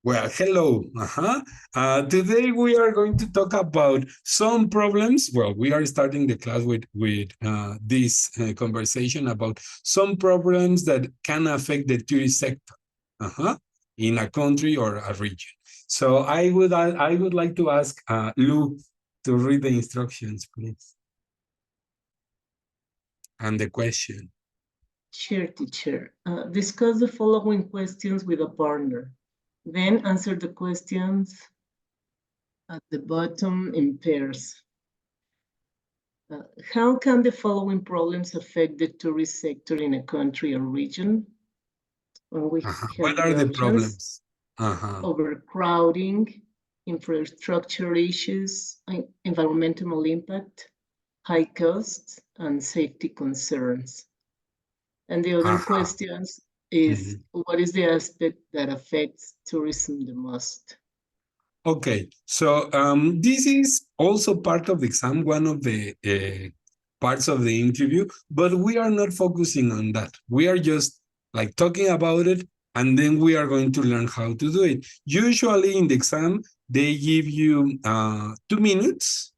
Well, hello. Today we are going to talk about some problems. Well, we are starting the class with this conversation about some problems that can affect the tourist sector in a country or a region. So I would like to ask Lou to read the instructions, please, and the question. Sure, teacher. Discuss the following questions with a partner. Then answer the questions at the bottom in pairs. How can the following problems affect the tourist sector in a country or region? What are the problems? Overcrowding, infrastructure issues, environmental impact, high costs, and safety concerns. And the other questions is, what is the aspect that affects tourism the most? Okay, so this is also part of the exam, one of the parts of the interview, but we are not focusing on that. We are just like talking about it, and then we are going to learn how to do it. Usually in the exam, they give you 2 minutes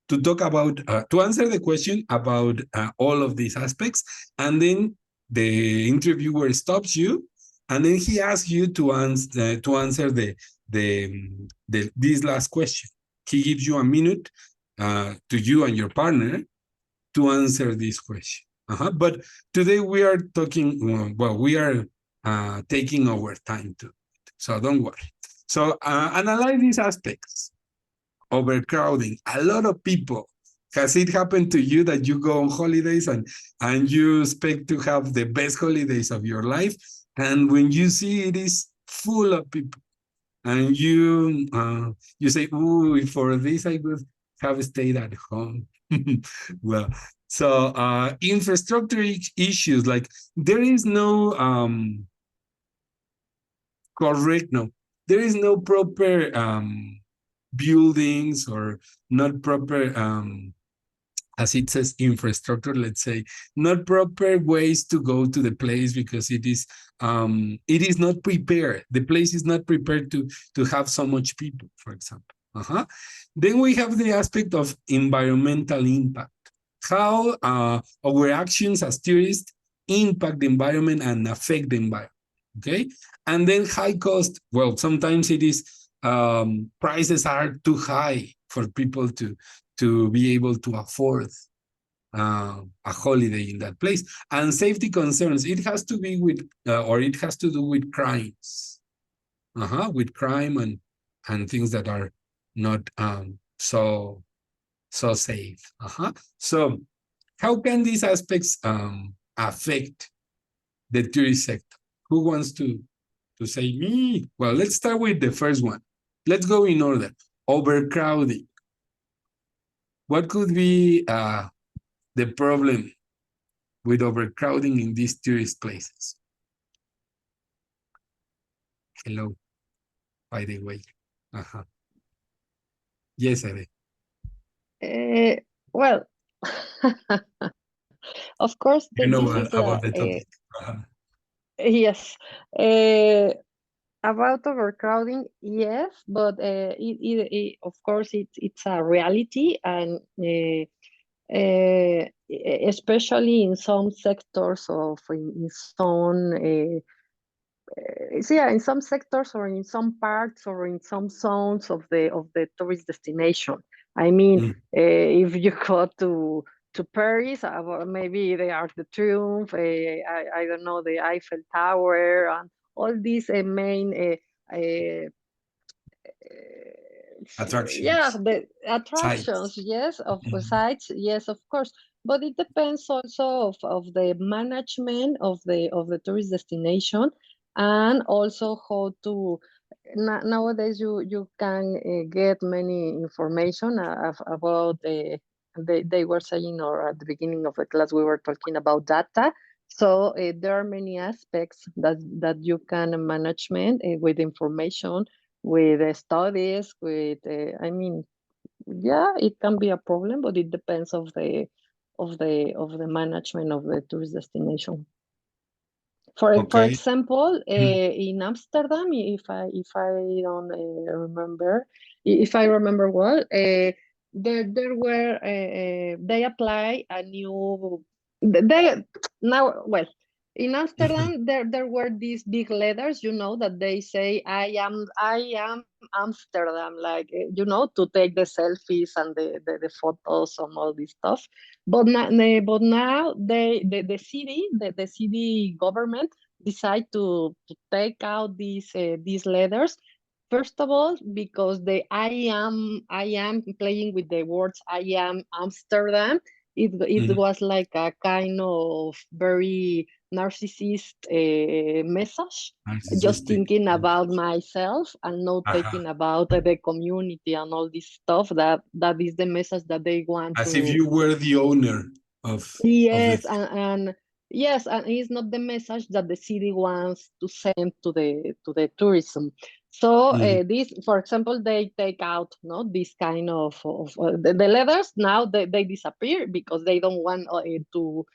to talk about, to answer the question about all of these aspects, and then the interviewer stops you, and then he asks you to answer this last question. He gives you a minute to you and your partner to answer this question. But today we are talking, well, we are taking our time to, so don't worry. So analyze these aspects. Overcrowding. A lot of people. Has it happened to you that you go on holidays and you expect to have the best holidays of your life, and when you see it is full of people, and you say, "Ooh, for this I would have stayed at home." Well, so infrastructure issues, like there is no there is no proper buildings, or not proper as it says, infrastructure, let's say, not proper ways to go to the place, because it is not prepared. The place is not prepared to have so much people, for example. Then we have the aspect of environmental impact. How our actions as tourists impact the environment and affect the environment. Okay, and then high cost. Well, sometimes it is prices are too high for people to be able to afford a holiday in that place. And safety concerns, it has to be with, or it has to do with crimes, with crime and things that are not so safe. So how can these aspects affect the tourist sector? Who wants to say me? Well, let's start with the first one. Let's go in order. Overcrowding. What could be the problem with overcrowding in these tourist places? Hello, by the way. Yes, Ade. Well, of course, You know this is about the topic. Yes. About overcrowding, yes, but of course it's a reality, and especially in some sectors of in some in some sectors, or in some parts, or in some zones of the tourist destination. I mean, if you go to Paris, maybe the Arc de Triomphe, I don't know, the Eiffel Tower, and all these main attractions. Yeah, the attractions, sites. Yes, of the sites, yes, of course. But it depends also of the management of the tourist destination, and also how to nowadays you can get many information about they were saying, or at the beginning of the class we were talking about data. So there are many aspects that you can management with information, with studies, with I mean, yeah, it can be a problem, but it depends of the management of the tourist destination. For Okay. example, in Amsterdam, if I don't remember, if I remember well, there were they apply a new they now well in Amsterdam there were these big letters, that they say I am Amsterdam, like to take the selfies and the photos and all this stuff. But now the city government decide to take out these letters. First of all, because the I am playing with the words I am Amsterdam. It was like a kind of very narcissist message, just Narcissistic. thinking about myself and not Uh-huh. thinking about the community and all this stuff. That is the message that they want As if to. you were the owner of the Yes, thing. and yes, and it's not the message that the city wants to send to the tourism. So Mhm. this, for example, they take out this kind of the letters. Now they disappear because they don't want to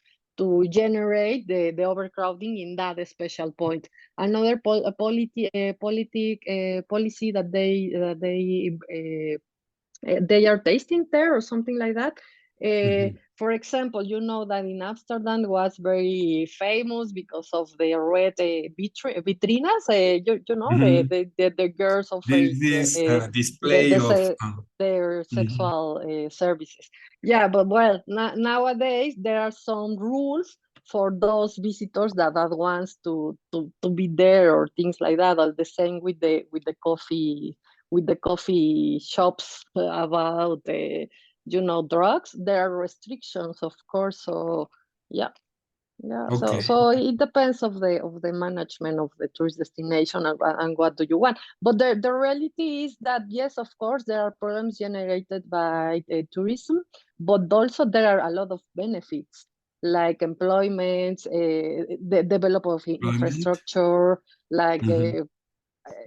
generate the overcrowding in that special point. Another policy that they are tasting there or something like that. Mhm. For example, you know that in Amsterdam was very famous because of the red vitrinas. Mhm. The girls offering This the, display the of se- their mhm. sexual services. Yeah, but well, nowadays there are some rules for those visitors that wants to be there or things like that. Or the same with the coffee shops about drugs. There are restrictions, of course. So yeah, yeah. So Okay. so it depends of the management of the tourist destination, and what do you want. But the reality is that yes, of course, there are problems generated by tourism, but also there are a lot of benefits like employment, the development of Employment. infrastructure, like Mhm.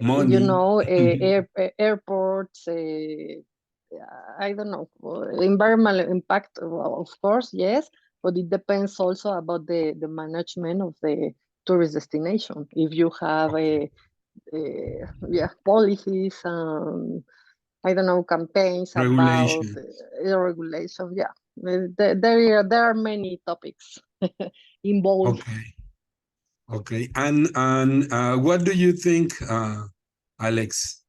Money. airports. I don't know, environmental impact, well, of course, yes, but it depends also about the management of the tourist destination. If you have policies, I don't know, campaigns about Regulation. regulation, yeah. There are many topics involved. Okay. Okay. And what do you think, Alex?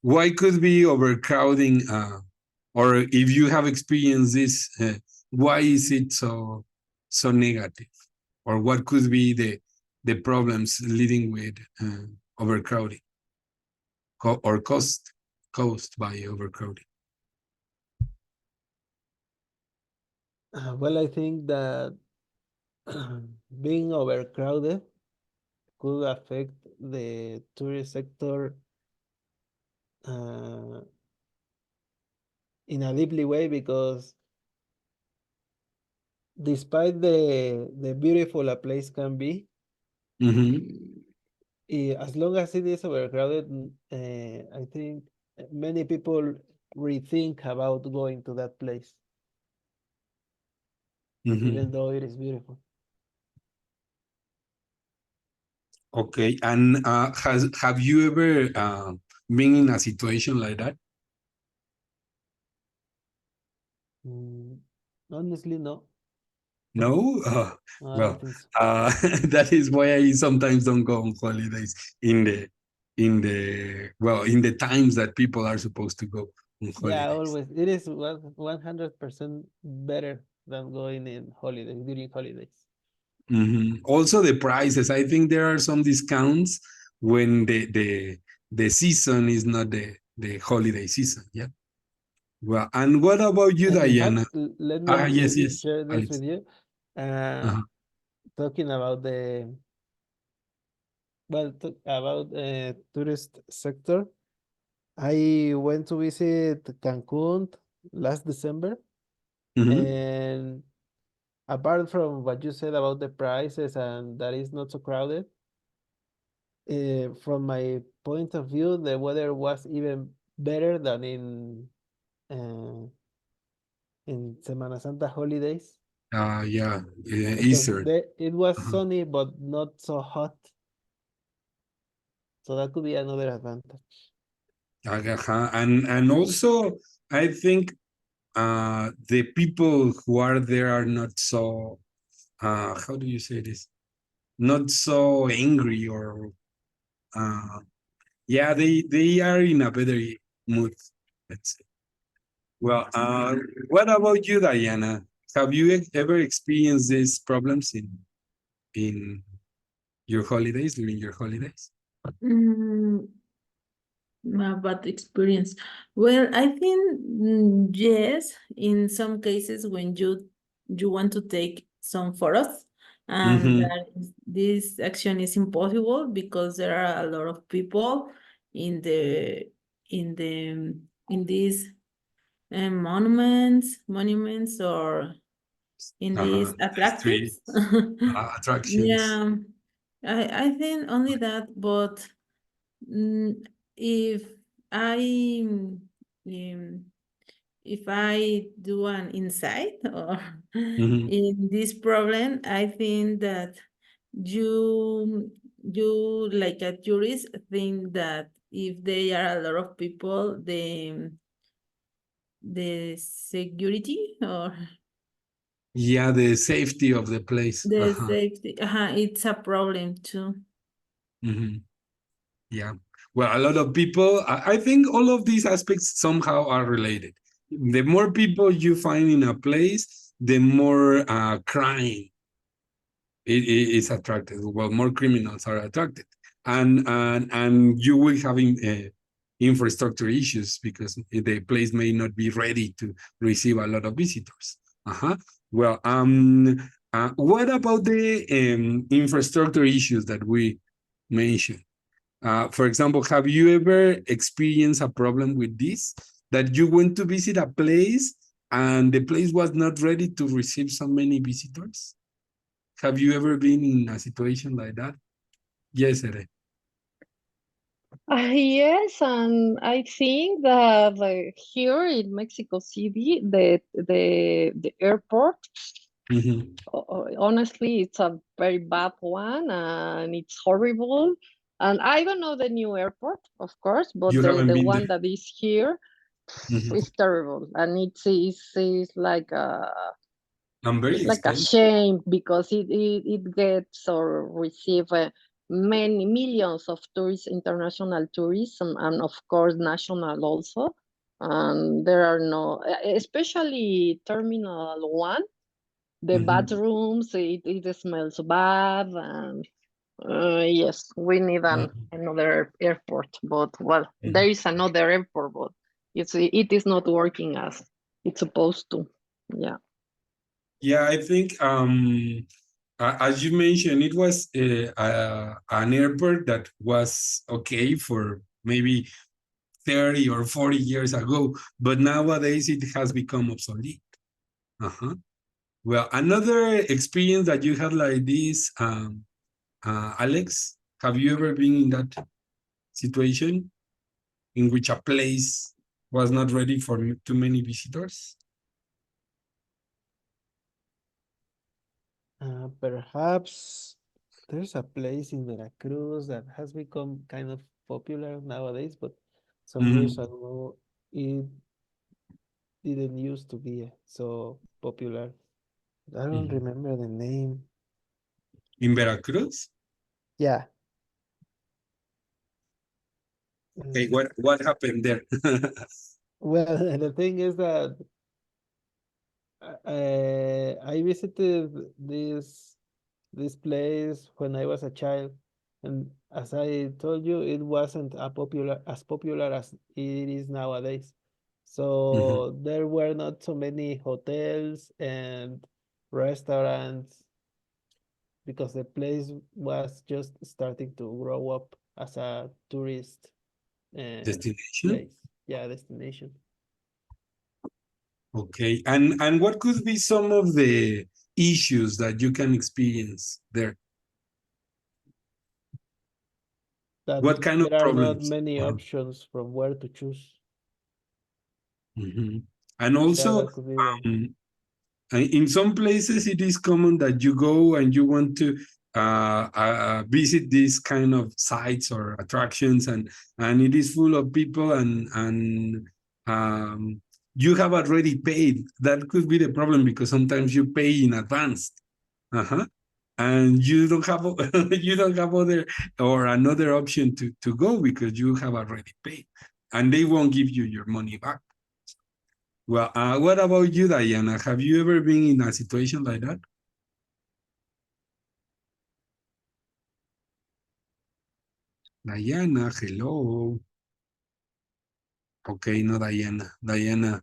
Why could be overcrowding? Or if you have experienced this, why is it so negative? Or what could be the problems leading with overcrowding or caused by overcrowding? Well, I think that being overcrowded could affect the tourist sector uh, in a deeply way, because despite the beautiful a place can be, Mm-hmm. as long as it is overcrowded, I think many people rethink about going to that place, Mm-hmm. even though it is beautiful. Okay. And have you ever been in a situation like that? Mm, honestly, no. No? No, I don't Well, think so. that is why I sometimes don't go on holidays in the times that people are supposed to go on Yeah, holidays. always. It is 100% better than going in holidays during holidays. Mhm. Also, the prices. I think there are some discounts when the season is not the holiday season. Yeah. Well, and what about you, In fact, Diana? let Ah, me yes, yes, share this Alex. with you. Uh, Uh-huh. Talking about tourist sector, I went to visit Cancun last December, Mhm. and apart from what you said about the prices and that is not so crowded, from my point of view, the weather was even better than uh, in Semana Santa holidays. Yeah, Because Eastern. it was Uh-huh. sunny but not so hot. So that could be another advantage. And also, I think the people who are there are not so how do you say this? Not so angry or yeah, they are in a better mood, let's say. Well, what about you, Diana? Have you ever experienced these problems in your holidays, during your holidays? Mm, a bad experience. Well, I think yes, in some cases when you want to take some photos and Mm-hmm. this action is impossible because there are a lot of people in the in the in these monuments or in these Street attractions. attractions. Yeah, I think only that, but if I if I do an insight or Mm-hmm. in this problem, I think that you like a tourist think that if there are a lot of people, the security or Yeah, the safety of the place. the safety, it's a problem too. Mm-hmm. Yeah. Well, a lot of people, I think all of these aspects somehow are related. The more people you find in a place, the more crime is attracted. Well, more criminals are attracted, and you will have infrastructure issues because the place may not be ready to receive a lot of visitors. Uh-huh. Well, what about the infrastructure issues that we mentioned? For example, have you ever experienced a problem with this? That you went to visit a place and the place was not ready to receive so many visitors? Have you ever been in a situation like that? Yes, Ere. Yes, and I think that here in Mexico City, the airport, Mm-hmm. honestly, it's a very bad one, and it's horrible. And I don't know the new airport, of course, but You haven't the been one there? that is here Mm-hmm. is terrible, and it's like I'm very it's like a expensive. shame because it gets or receive many millions of tourists, international tourists, and of course national also. And there are no, especially Terminal 1, the Mm-hmm. bathrooms, it smells bad. And yes, we need another airport. But well, Mm-hmm. there is another airport, but it is not working as it's supposed to. Yeah. Yeah, I think as you mentioned, it was an airport that was okay for maybe 30 or 40 years ago, but nowadays it has become obsolete. Uh-huh. Well, another experience that you had like this, Alex, have you ever been in that situation in which a place was not ready for too many visitors? Perhaps there's a place in Veracruz that has become kind of popular nowadays, but some years Mhm. ago it didn't used to be so popular. I don't Mhm. remember the name. In Veracruz? Yeah. Okay, Mm, what happened there? well, the thing is that I visited this place when I was a child, and as I told you, it wasn't as popular as it is nowadays. Mhm. So there were not so many hotels and restaurants because the place was just starting to grow up as a tourist uh, Destination? place. Yeah, destination. Okay, and what could be some of the issues that you can experience there? That What kind of there are not problems? many options from where to choose. Mhm. And Yeah, also, that could be one. In some places, it is common that you go and you want to visit these kind of sites or attractions, and it is full of people, and you have already paid. That could be the problem, because sometimes you pay in advance, and you don't have other or another option to go, because you have already paid, and they won't give you your money back. Well, what about you, Diana? Have you ever been in a situation like that? Diana, hello. Okay, no, Diana. Diana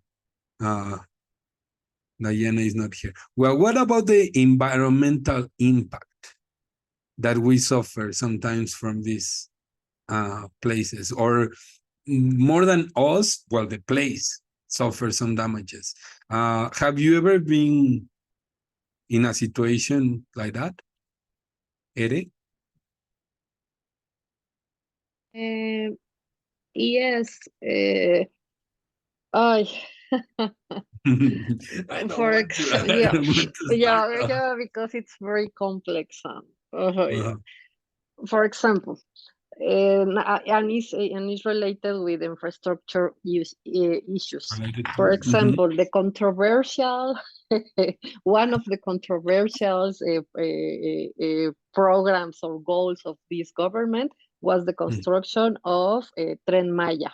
is not here. Well, what about the environmental impact that we suffer sometimes from these places? Or more than us, well, the place suffers some damages. Have you ever been in a situation like that, Ere? Yes. I I don't for want to, yeah, I don't want to start. yeah, because it's very complex. Uh-huh. For example, and it's related with infrastructure issues. Related For to? example, the controversial, one of the controversial programs or goals of this government was the construction of Tren Maya.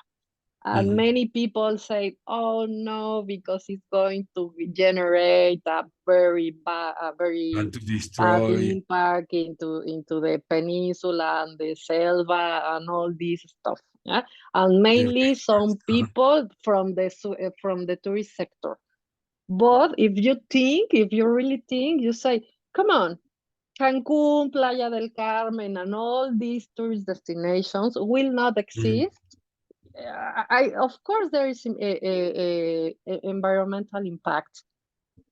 And many people say, "Oh no, because it's going to generate a very bad, And to bad destroy. impact into the peninsula and the selva and all this stuff." Yeah, and mainly some people from the tourist sector. But if you really think, you say, "Come on, Cancun, Playa del Carmen, and all these tourist destinations will not exist." Of course there is a environmental impact.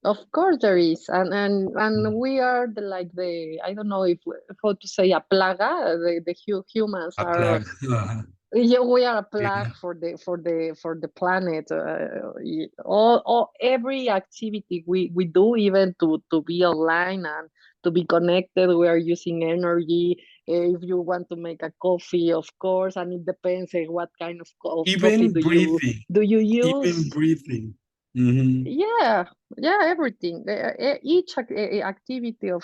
Of course there is, and we are the I don't know if how to say a plaga. The humans A are. plague. Yeah, we are a plague Yeah. for the planet. Every activity we do, even to be online and to be connected, we are using energy. If you want to make a coffee, of course, and it depends on what kind of coffee Even breathing. do you Even use. breathing. Yeah, everything. Each activity of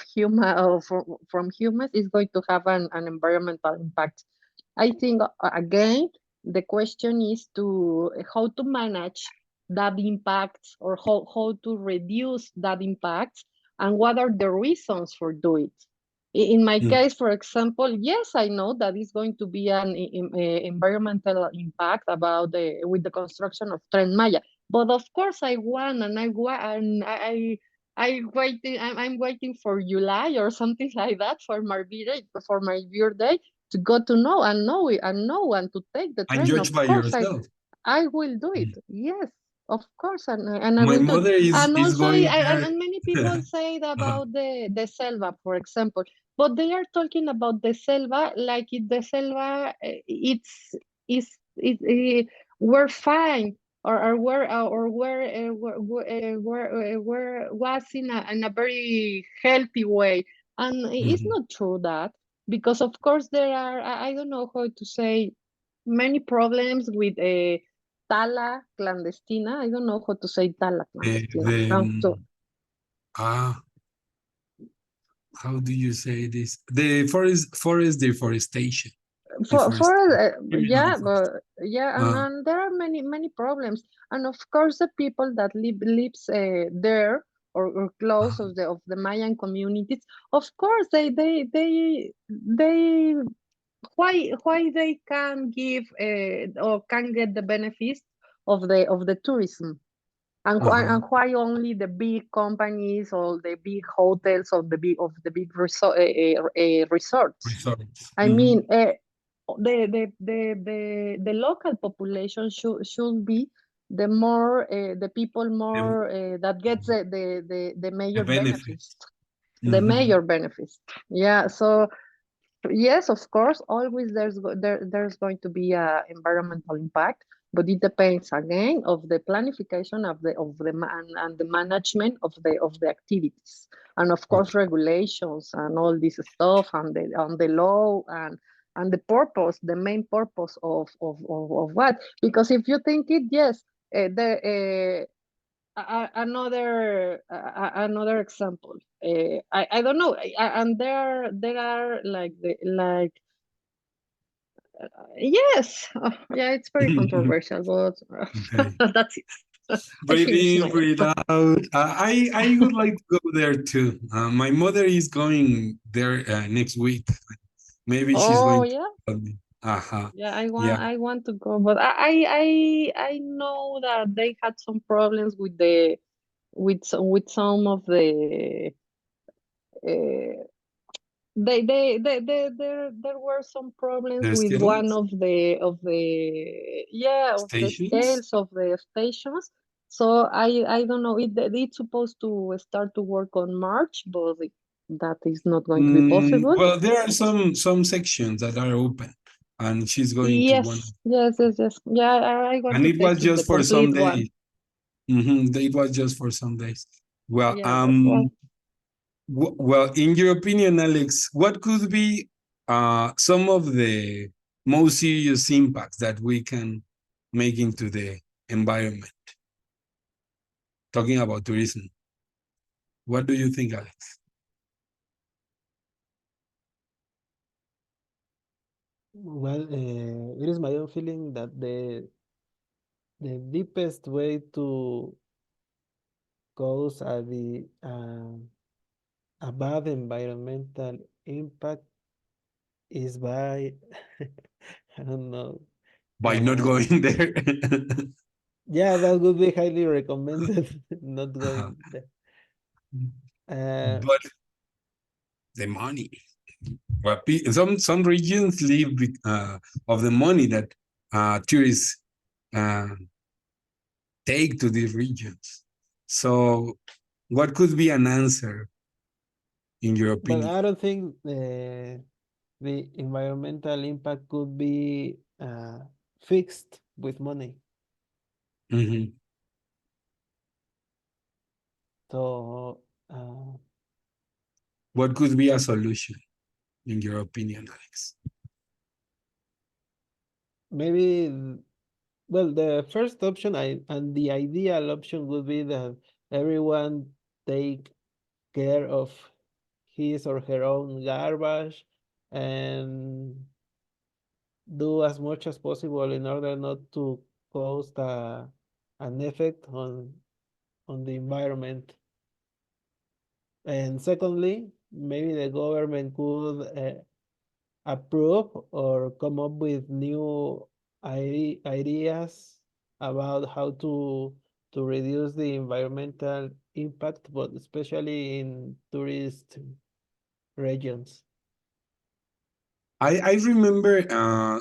from humans is going to have an environmental impact. I think again the question is to how to manage that impact, or how to reduce that impact, and what are the reasons for doing it. In my case, for example, yes, I know that it's going to be an environmental impact about with the construction of Tren Maya. But of course, I'm waiting for July or something like that for my birthday to go to and to take the And train. Of judge by course, yourself. I will do it. Yes, of course, and I My will do it. mother And is also, going there. and many people say about the selva, for example, but they are talking about the selva like the selva. We're fine, or where was in a very healthy way, and it's not true that, because of course there are I don't know how to say, many problems with a tala clandestina. I don't know how to say tala clandestina. How do you say this? The forest deforestation. Yeah, Deforestation. and there are many problems, and of course the people that lives there, or close of the Mayan communities, of course they why they can give or can get the benefits of the tourism, and why only the big companies or the big hotels or the big resorts. Resorts. I mean, the local population should be the people The, more that gets the the major benefits. benefits. The major benefits. Yeah. So yes, of course, always there's going to be a environmental impact, but it depends again of the planification of the and the management of the activities, and of course regulations and all this stuff, and the law and the purpose, the main purpose of what. Because if you think it, yes, another example. I don't know, and there are like yes, yeah, it's very controversial, but Okay. that's it. Breathe in, breathe out. I would like to go there too. My mother is going there next week. Maybe she's going to Yeah. help me. Yeah, Yeah. I want to go, but I know that they had some problems with some of the uh, there were some problems The with one schedules, of the stations. scales of the stations. So I don't know. It's supposed to start to work on March, but that is not going to be possible. Well, there are some sections that are open, and she's going to one. Yes. Yeah, I want And to it was take it, the just for some complete one. days. It was just for some days. Well, Yeah, that's why. well, in your opinion, Alex, what could be some of the most serious impacts that we can make into the environment? Talking about tourism. What do you think, Alex? Well, it is my own feeling that the deepest way to cause a bad environmental impact is by I don't know. By not going there. Yeah, that would be highly recommended. Not going there. But the money. Well, some regions live of the money that tourists take to these regions. So, what could be an answer, in your But opinion? I don't think the environmental impact could be fixed with money. Mhm. So What could be a solution, in your opinion, Alex? maybe, well, the first option and the ideal option would be that everyone take care of his or her own garbage and do as much as possible in order not to cause an effect on the environment. And secondly, maybe the government could approve or come up with new ideas about how to reduce the environmental impact, but especially in tourist regions. I remember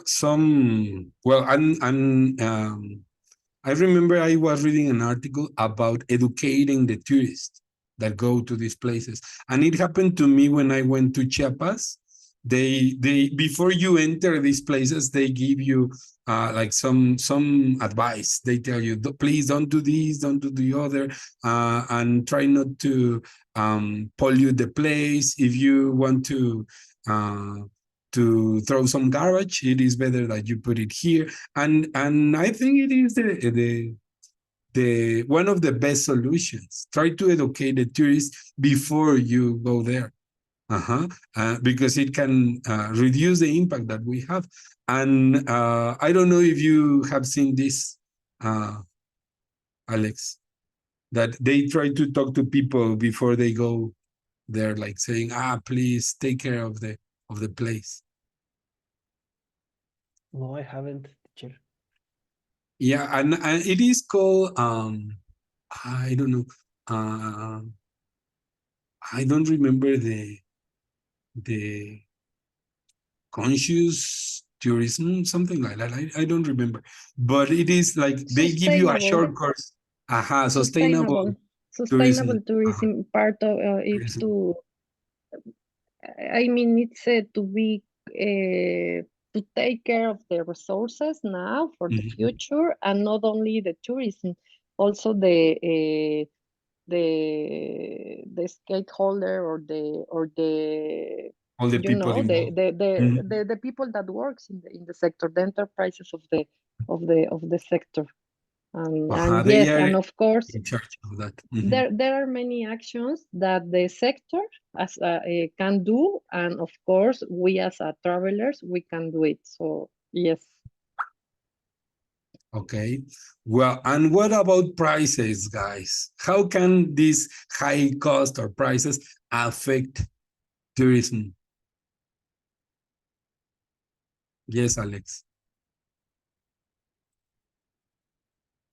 some. Well, I remember I was reading an article about educating the tourists that go to these places. And it happened to me when I went to Chiapas. They before you enter these places, they give you like some advice. They tell you, please don't do this, don't do the other, and try not to pollute the place. If you want to throw some garbage, it is better that you put it here. And I think it is the one of the best solutions. Try to educate the tourists before you go there. Because it can reduce the impact that we have. And I don't know if you have seen this, Alex, that they try to talk to people before they go there, like saying, please take care of the place. No, I haven't, teacher. Yeah, and it is called I don't know. I don't remember the conscious tourism, something like that. I don't remember, but it is like they give you a Sustainable. short course. Sustainable tourism. Tourism part of is Tourism. to, I mean, it's to be take care of the resources now for the future, and not only the tourism, also the stakeholder or the all the people involved. the people that works in the sector, the enterprises of the sector. And They yes, are and of course, in charge of that. there are many actions that the sector as can do, and of course, we as travelers, we can do it. So yes. Okay. Well, and what about prices, guys? How can this high cost or prices affect tourism? Yes, Alex.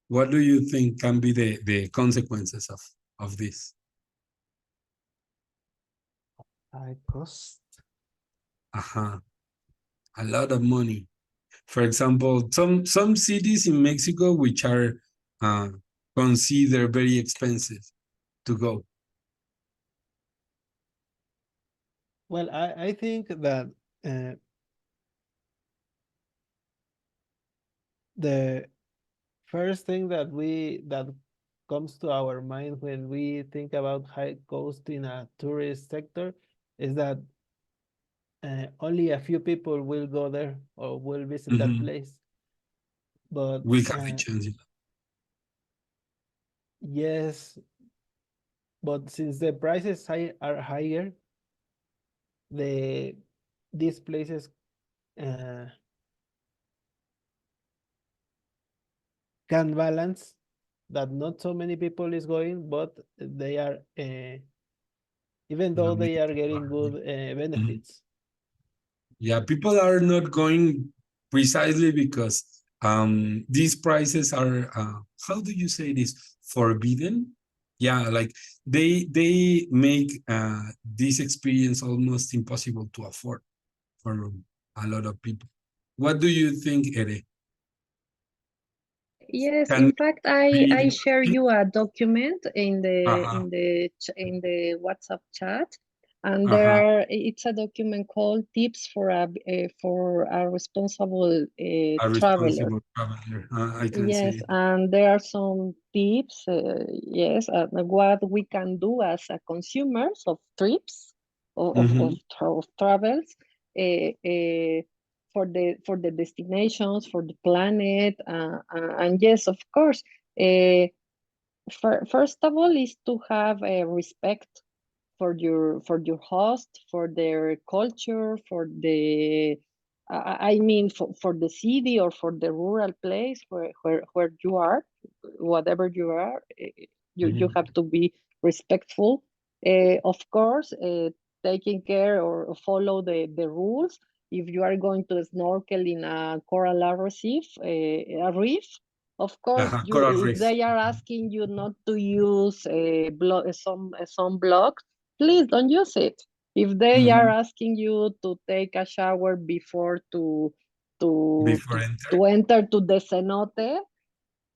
What do you think can be the consequences of this? High cost. A lot of money. For example, some cities in Mexico which are considered very expensive to go. Well, I think that the first thing that comes to our mind when we think about high cost in a tourist sector is that only a few people will go there or will visit that place. But We have a chance. Yes, but since the prices are higher, these places can balance that not so many people is going, but they are even though they are getting good benefits. Yeah, people are not going precisely because these prices are how do you say this, forbidden? Yeah, like they make this experience almost impossible to afford for a lot of people. What do you think, Ere? Yes, Can in fact, I they- share you a document in the WhatsApp chat, and it's a document called "Tips for a Responsible a Traveler." responsible traveler? I can Yes, see. and there are some tips. Yes, what we can do as a consumers of trips of travels. Uh, uh, for the destinations, for the planet, and yes, of course. First of all, is to have a respect for your host, for their culture, for the I mean for the city or for the rural place where you are, whatever you are, you have to be respectful. Of course, taking care or follow the rules. If you are going to snorkel in a coral a reef, of course, Coral if reef. they are asking you not to use some blocks, please don't use it. If they are asking you to take a shower before Before to enter. enter to the cenote,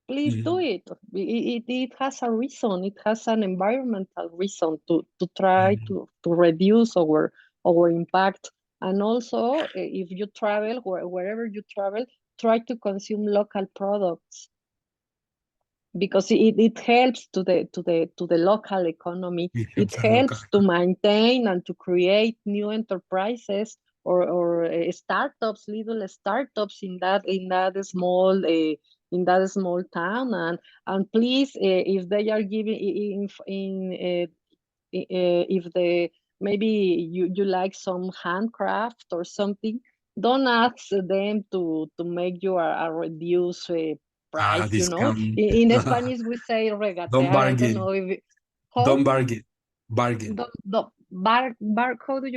please do it. It has a reason. It has an environmental reason to try to reduce our impact. And also, if you travel, wherever you travel, try to consume local products, because it helps to the local economy. It The local helps to maintain and to create new enterprises or startups, little startups in that small town. And please, if they are giving if the maybe you like some handcraft or something, don't ask them to make you a reduced price. discount. In Spanish we say Don't regatear. I don't bargain. know if how Don't bargain. Bargain. how do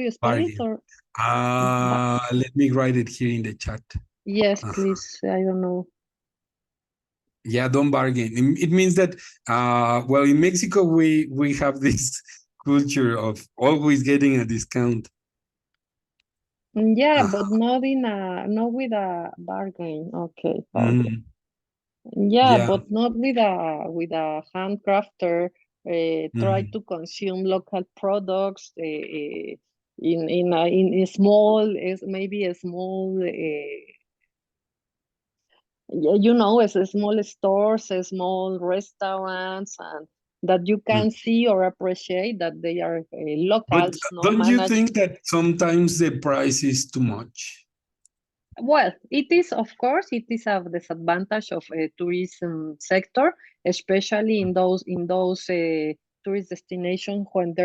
you spell it? Bargain. Or ba- Let me write it here in the chat. yes, please. I don't know. Yeah, don't bargain. It means that well, in Mexico we have this culture of always getting a discount. Yeah, but not with a bargain. Okay, bargain. Mhm. Yeah, Yeah. but not with a handcrafter. Try Mhm. to consume local products. in a small, is maybe a small, you know, as small stores, small restaurants, and that you can see or appreciate that they are But locals, no don't you managed. think that sometimes the price is too much? Well, it is, of course, it is a disadvantage of a tourism sector, especially in those tourist destinations when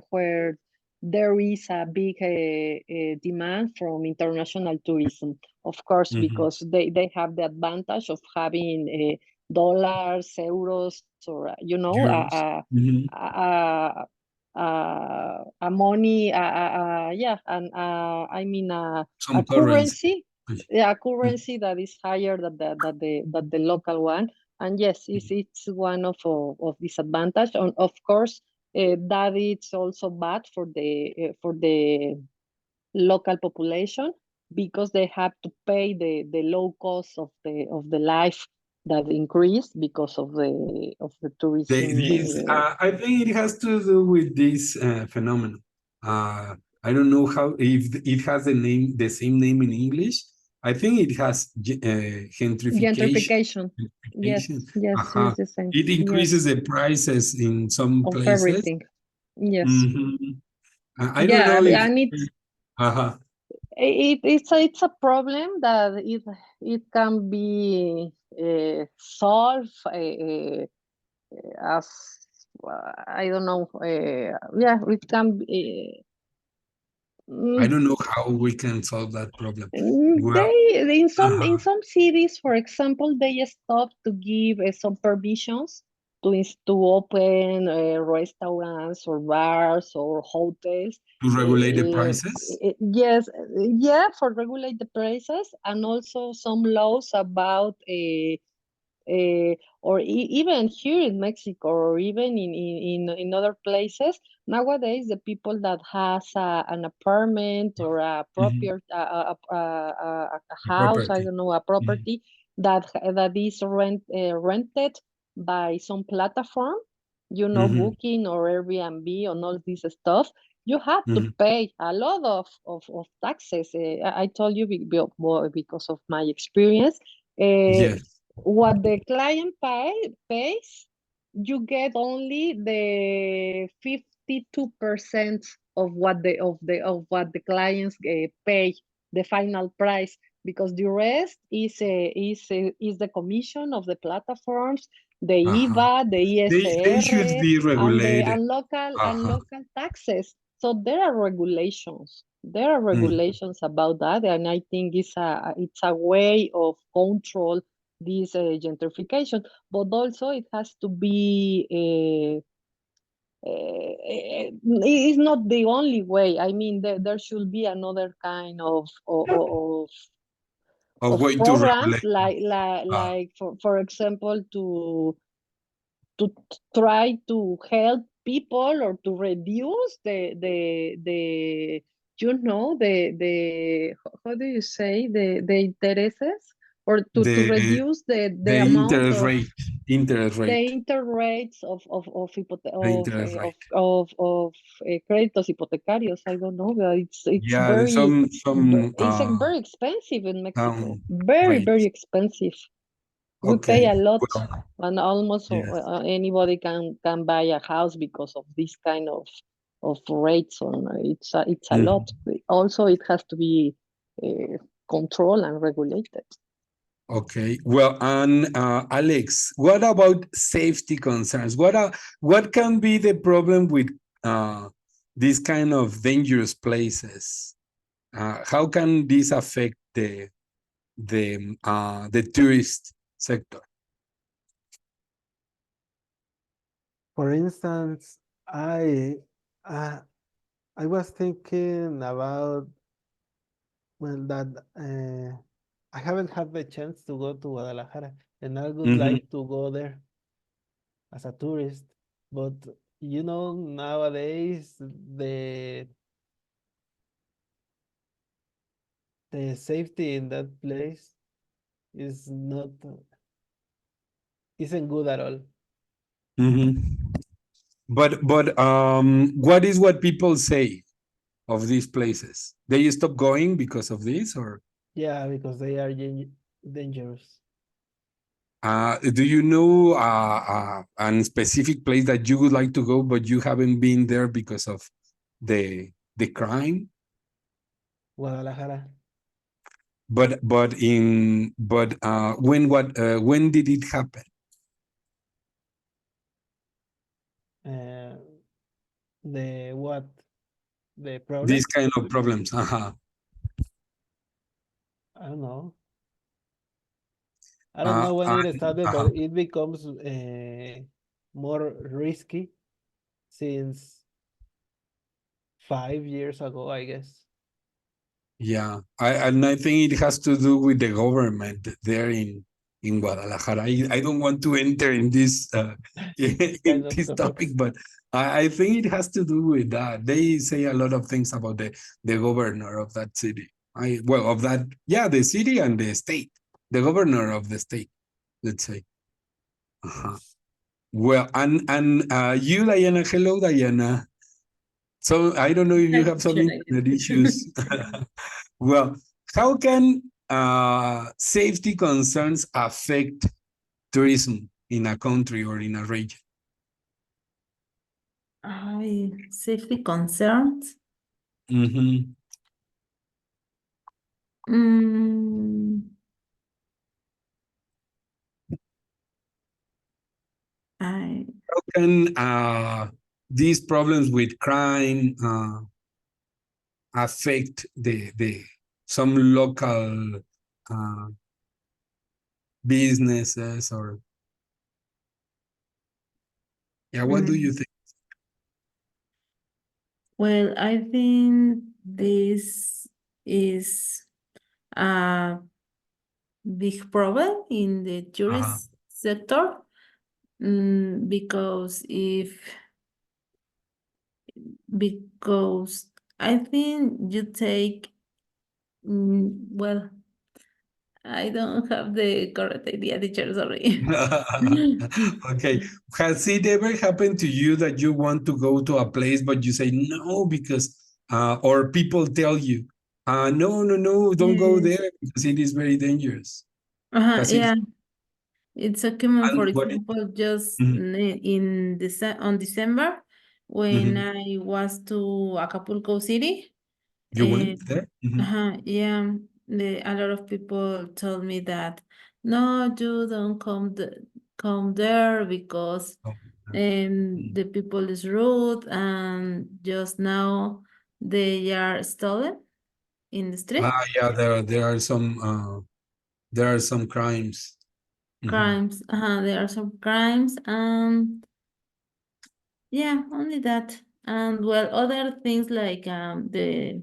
where there is a big demand from international tourism. Of course, because they have the advantage of having dollars, euros, or you know, Euros. a money, yeah, and I mean Some a currency, currency. yeah, a currency that is higher than the local one. And yes, it's one of disadvantage. And of course, that it's also bad for the local population, because they have to pay the low cost of the life that increased because of the tourism. I think it has to do with this phenomenon. I don't know how, if it has the same name in English. I think it has gentrification. Gentrification. Yes, yes, Uh-huh. it's the same. It increases Yes, the prices in some of places. everything. Yes. Mhm. I don't Yeah, know if. and it's Uh-huh. it's a problem that it can be solved as I don't know. Yeah, it can be. I don't know how we can solve that problem. Well, They in uh-huh. some cities, for example, they stopped to give some permissions to open restaurants or bars or hotels. To regulate the prices. Yes, yeah, for regulate the prices, and also some laws about or even here in Mexico, or even in other places. Nowadays, the people that has an apartment or a property, Mhm. a The house, I property. don't know, a Mhm. property that is rented by some platform, you know, Mhm. Booking or Airbnb and all this stuff. You have to Mhm. pay a lot of taxes. I told you because of my experience. Uh, Yes. what the client pays, you get only the 52% of what the clients pay, the final price, because the rest is the commission of the platforms, the Uh-huh. IVA, the They should ISR, be and regulated. Uh-huh. local taxes. So there are regulations. There are Mm. regulations about that, and I think it's a way of control this gentrification. But also it has to be. It's not the only way. I mean, there should be another kind A of way to programs, regulate. Uh, like for example, to try to help people, or to reduce the you know, how do you say, the intereses, or to the reduce the the amount interest of rate. Interest the rate. interest rates The interest rate. of créditos hipotecarios. I don't know, but it's Yeah, there's very some it's very expensive in Mexico. rate. Very expensive. We pay Okay. a lot, Well, and almost yes. anybody can buy a house because of this kind of rates. On it's a lot. Mhm. Also, it has to be controlled and regulated. Okay. Well, and Alex, what about safety concerns? What can be the problem with these kind of dangerous places? How can this affect the tourist sector? For instance, uh, I was thinking about, well, that I haven't had the chance to go to Guadalajara, and I would Mhm. like to go there as a tourist. But you know, nowadays the safety in that place is not isn't good at all. Mhm. But what is what people say? of these places? They stop going because of this, or Yeah, because they are dangerous. do you know a specific place that you would like to go, but you haven't been there because of the crime? Guadalajara. But when did it happen? The what? The problem? These kind of problems. I don't know. I don't know when it started, but it becomes more risky since 5 years ago, I guess. Yeah, I think it has to do with the government there in Guadalajara. I don't want to enter in this in Kind of this topic, but I think it has to do with that. They say a lot of things about the governor of that city. Of that, yeah, the city and the state, the governor of the state, let's say. Well, and you, Diana, hello, Diana. So I don't know if you have some internet issues. Well, how can safety concerns affect tourism in a country or in a region? Safety concerns. Mm-hmm. How can these problems with crime affect the some local businesses, or what do you think? Well, I think this is a big problem in the tourist sector, because I think you take, well, I don't have the correct idea, teacher, sorry. Okay. Has it ever happened to you that you want to go to a place, but you say no because, or people tell you, no, don't go Yes. there because it is very dangerous? Has it? Yeah. It's a common, for And what? example, just Mhm, on December when mhm. I was to Acapulco City. You went there? Yeah, a lot of people told me that no, you don't come there because Oh, the people is rude and just now they are stolen in the street. yeah, there are some crimes. Mhm. Crimes. There are some crimes, and yeah, only that. And well, other things like the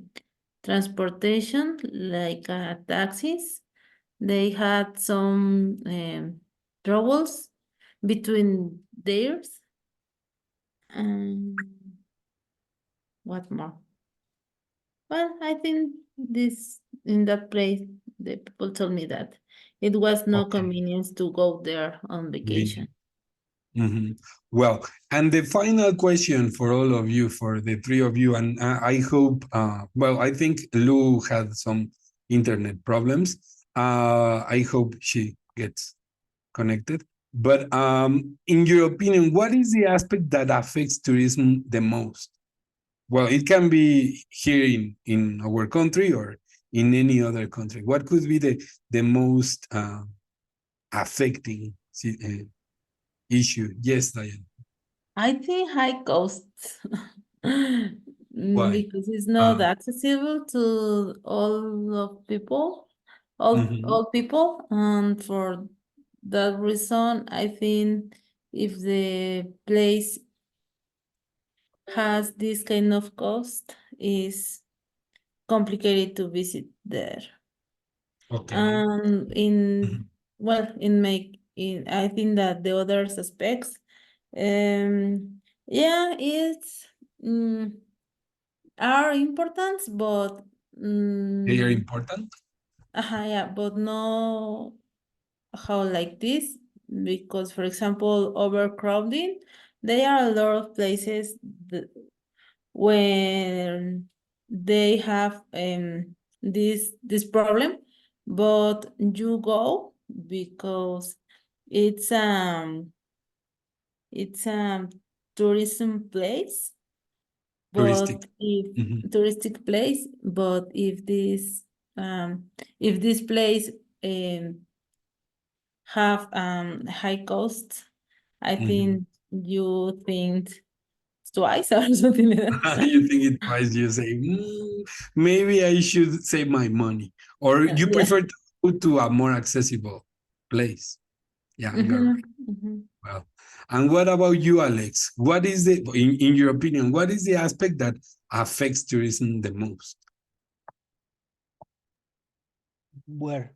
transportation, like taxis, they had some troubles between theirs. And what more? Well, I think this in that place, the people told me that it was no Okay. convenience to go there on vacation. Mhm. Well, and the final question for all of you, for the three of you, and I hope, I think Lou had some internet problems. I hope she gets connected. But in your opinion, what is the aspect that affects tourism the most? Well, it can be here in our country or in any other country. What could be the most affecting issue? Yes, Diane. I think high costs. Why? Because it's not accessible to all of people, Mhm. all people, and for that reason, I think if the place has this kind of cost, is complicated to visit there. Okay. Mhm. I think that the other aspects, yeah, it's are important, but They are important. yeah, but no how like this, because for example, overcrowding, there are a lot of places that, where they have this problem, but you go because it's tourism place, Touristic. but if touristic place, but if this place have high costs, I think you think twice or something like that. You think it twice, you say, maybe I should save my money. Or you Yeah. prefer to go to a more accessible place. Yeah, you're right. Well, and what about you, Alex? What is the, in your opinion, what is the aspect that affects tourism the most? Where?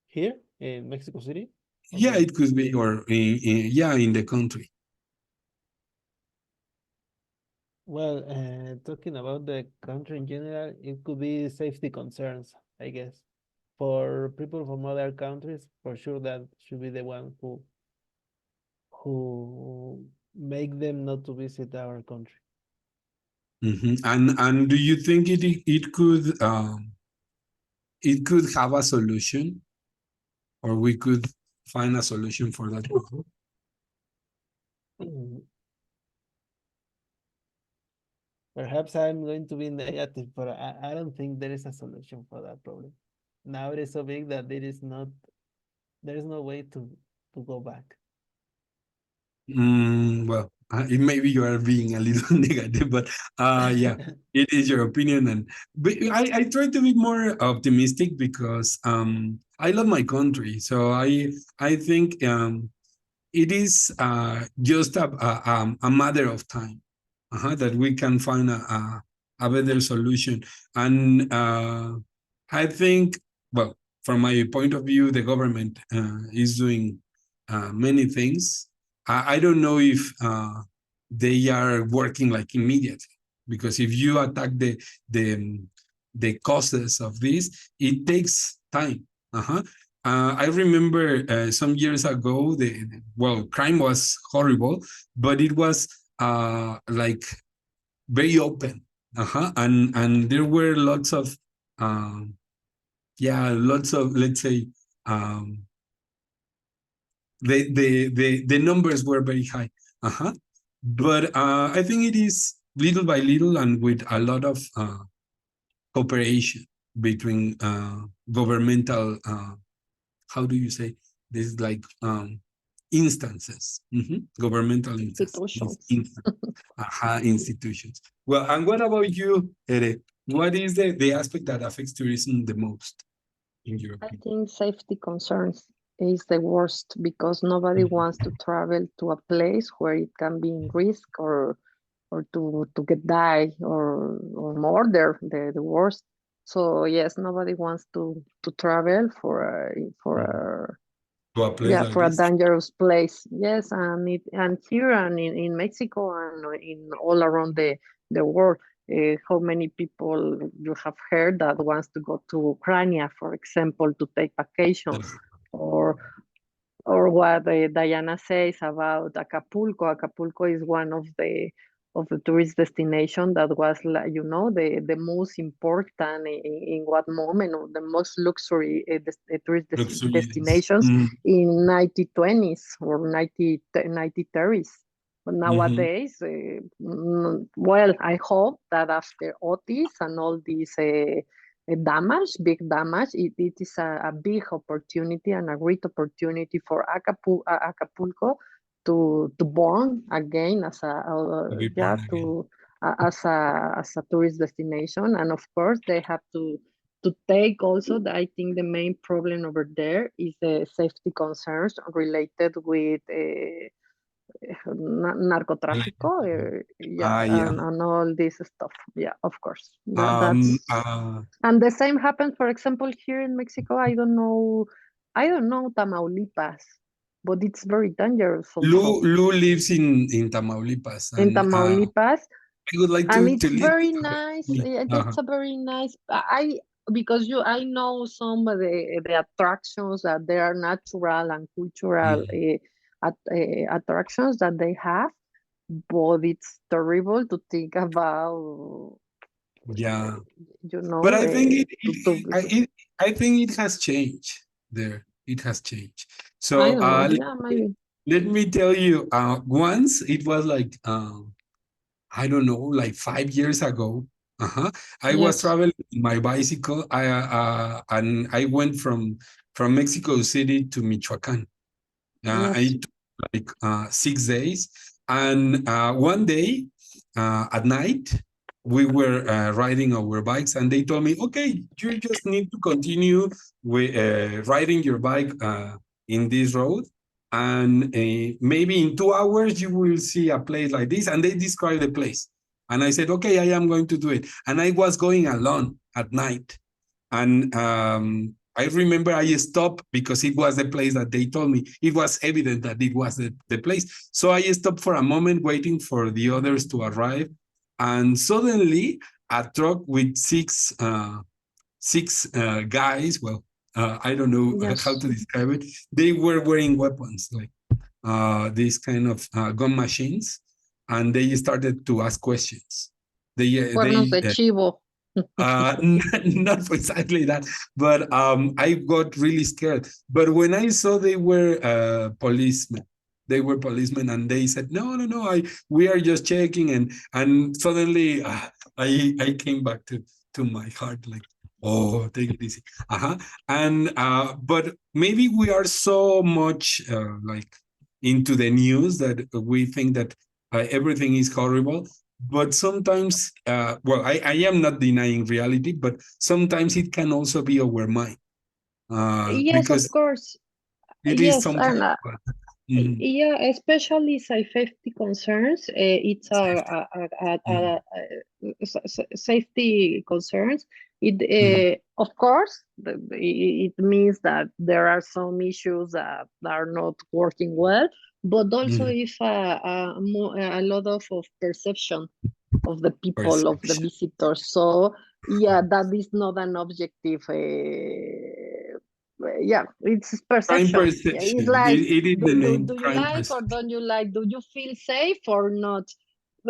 Here in Mexico City? Yeah, Okay. it could be, or in the country. Well, talking about the country in general, it could be safety concerns, I guess. For people from other countries, for sure that should be the one who make them not to visit our country. And do you think it could have a solution, or we could find a solution for that? Perhaps I'm going to be negative, but I don't think there is a solution for that problem. Now it is so big that there is no way to go back. Well, maybe you are being a little negative, but yeah, it is your opinion, and I try to be more optimistic because I love my country, so I think it is just a matter of time that we can find a better solution. And I think, well, from my point of view, the government is doing many things. I don't know if they are working like immediately, because if you attack the the causes of this, it takes time. I remember some years ago, crime was horrible, but it was like very open, and there were lots of, let's say, um, the numbers were very high, but I think it is little by little and with a lot of cooperation between governmental, how do you say this, like instances, governmental Institutions. institutions. Well, and what about you, Ere? What is the aspect that affects tourism the most in your I opinion? think safety concerns is the worst because nobody wants to travel to a place where it can be in risk or to get die or murder, the worst. So yes, nobody wants to travel for To a place like for a this? dangerous place. Yes, and here and in Mexico and in all around the world. How many people you have heard that wants to go to Ukraine, for example, to take vacations, or what Diana says about Acapulco. Acapulco is one of the tourist destination that was, the most important in what moment, or the most luxury tourist Luxurious. destinations in 1920s or 1930s. But nowadays, well, I hope that after Otis and all these big damage, it is a big opportunity and a great opportunity for Acapulco to born again as To be born again. as a tourist destination. And of course they have to take also I think the main problem over there is the safety concerns related with narcotráfico, Yeah. and all this stuff. Yeah, of course. Um, That's uh, and the same happens, for example, here in Mexico. I don't know Tamaulipas, but it's very dangerous also Lou lives in Tamaulipas, in and Tamaulipas. I would like And to it's live very there. nice. It's a very nice. Because I know some of the attractions that they are natural and cultural attractions that they have, but it's terrible to think about Yeah. you know, But I think I I think it has changed there. It has changed. So don't know. Yeah, maybe. let me tell you, once it was like I don't know, like 5 years ago. I was Yes, traveling with my bicycle. And I went from Mexico City to Michoacan. yes. It took like 6 days. And one day at night, we were riding our bikes, and they told me, okay, you just need to continue with riding your bike in this road. And maybe in 2 hours, you will see a place like this. And they described the place. And I said, okay, I am going to do it. And I was going alone at night. And I remember I stopped because it was the place that they told me. It was evident that it was the place. So I stopped for a moment waiting for the others to arrive. And suddenly a truck with six guys, well, I don't know how Yes. to describe it. They were wearing weapons, like these kind of gun machines. And they started to ask questions. Cuernos de chivo. Not precisely that, but I got really scared. But when I saw they were policemen, and they said, no, we are just checking, and suddenly I came back to my heart, like, oh, take it easy. And but maybe we are so much like into the news that we think that everything is horrible. But sometimes, well, I am not denying reality, but sometimes it can also be our mind, Yes, of because course. it is Yes, and sometimes. yeah, especially safety concerns. It's safety concerns. It of course it means that there are some issues that are not working well, but also if a lot of perception of the people, of the Perception. visitors. So yeah, that is not an objective. Yeah, it's Crime perception. Yeah, it's perception. like, It is the name, do you crime like or perception. don't you like? Do you feel safe or not?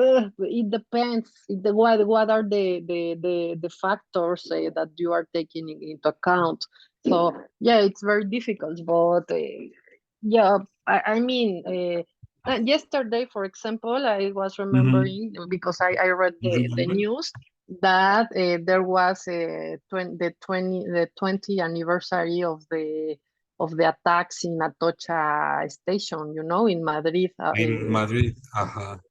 It depends. What are the factors that you are taking into account? So yeah, it's very difficult. But yeah, I mean, yesterday, for example, I was remembering because I read the Remember? news that there was the 20th anniversary of the attacks in Atocha station, in Madrid. In Madrid.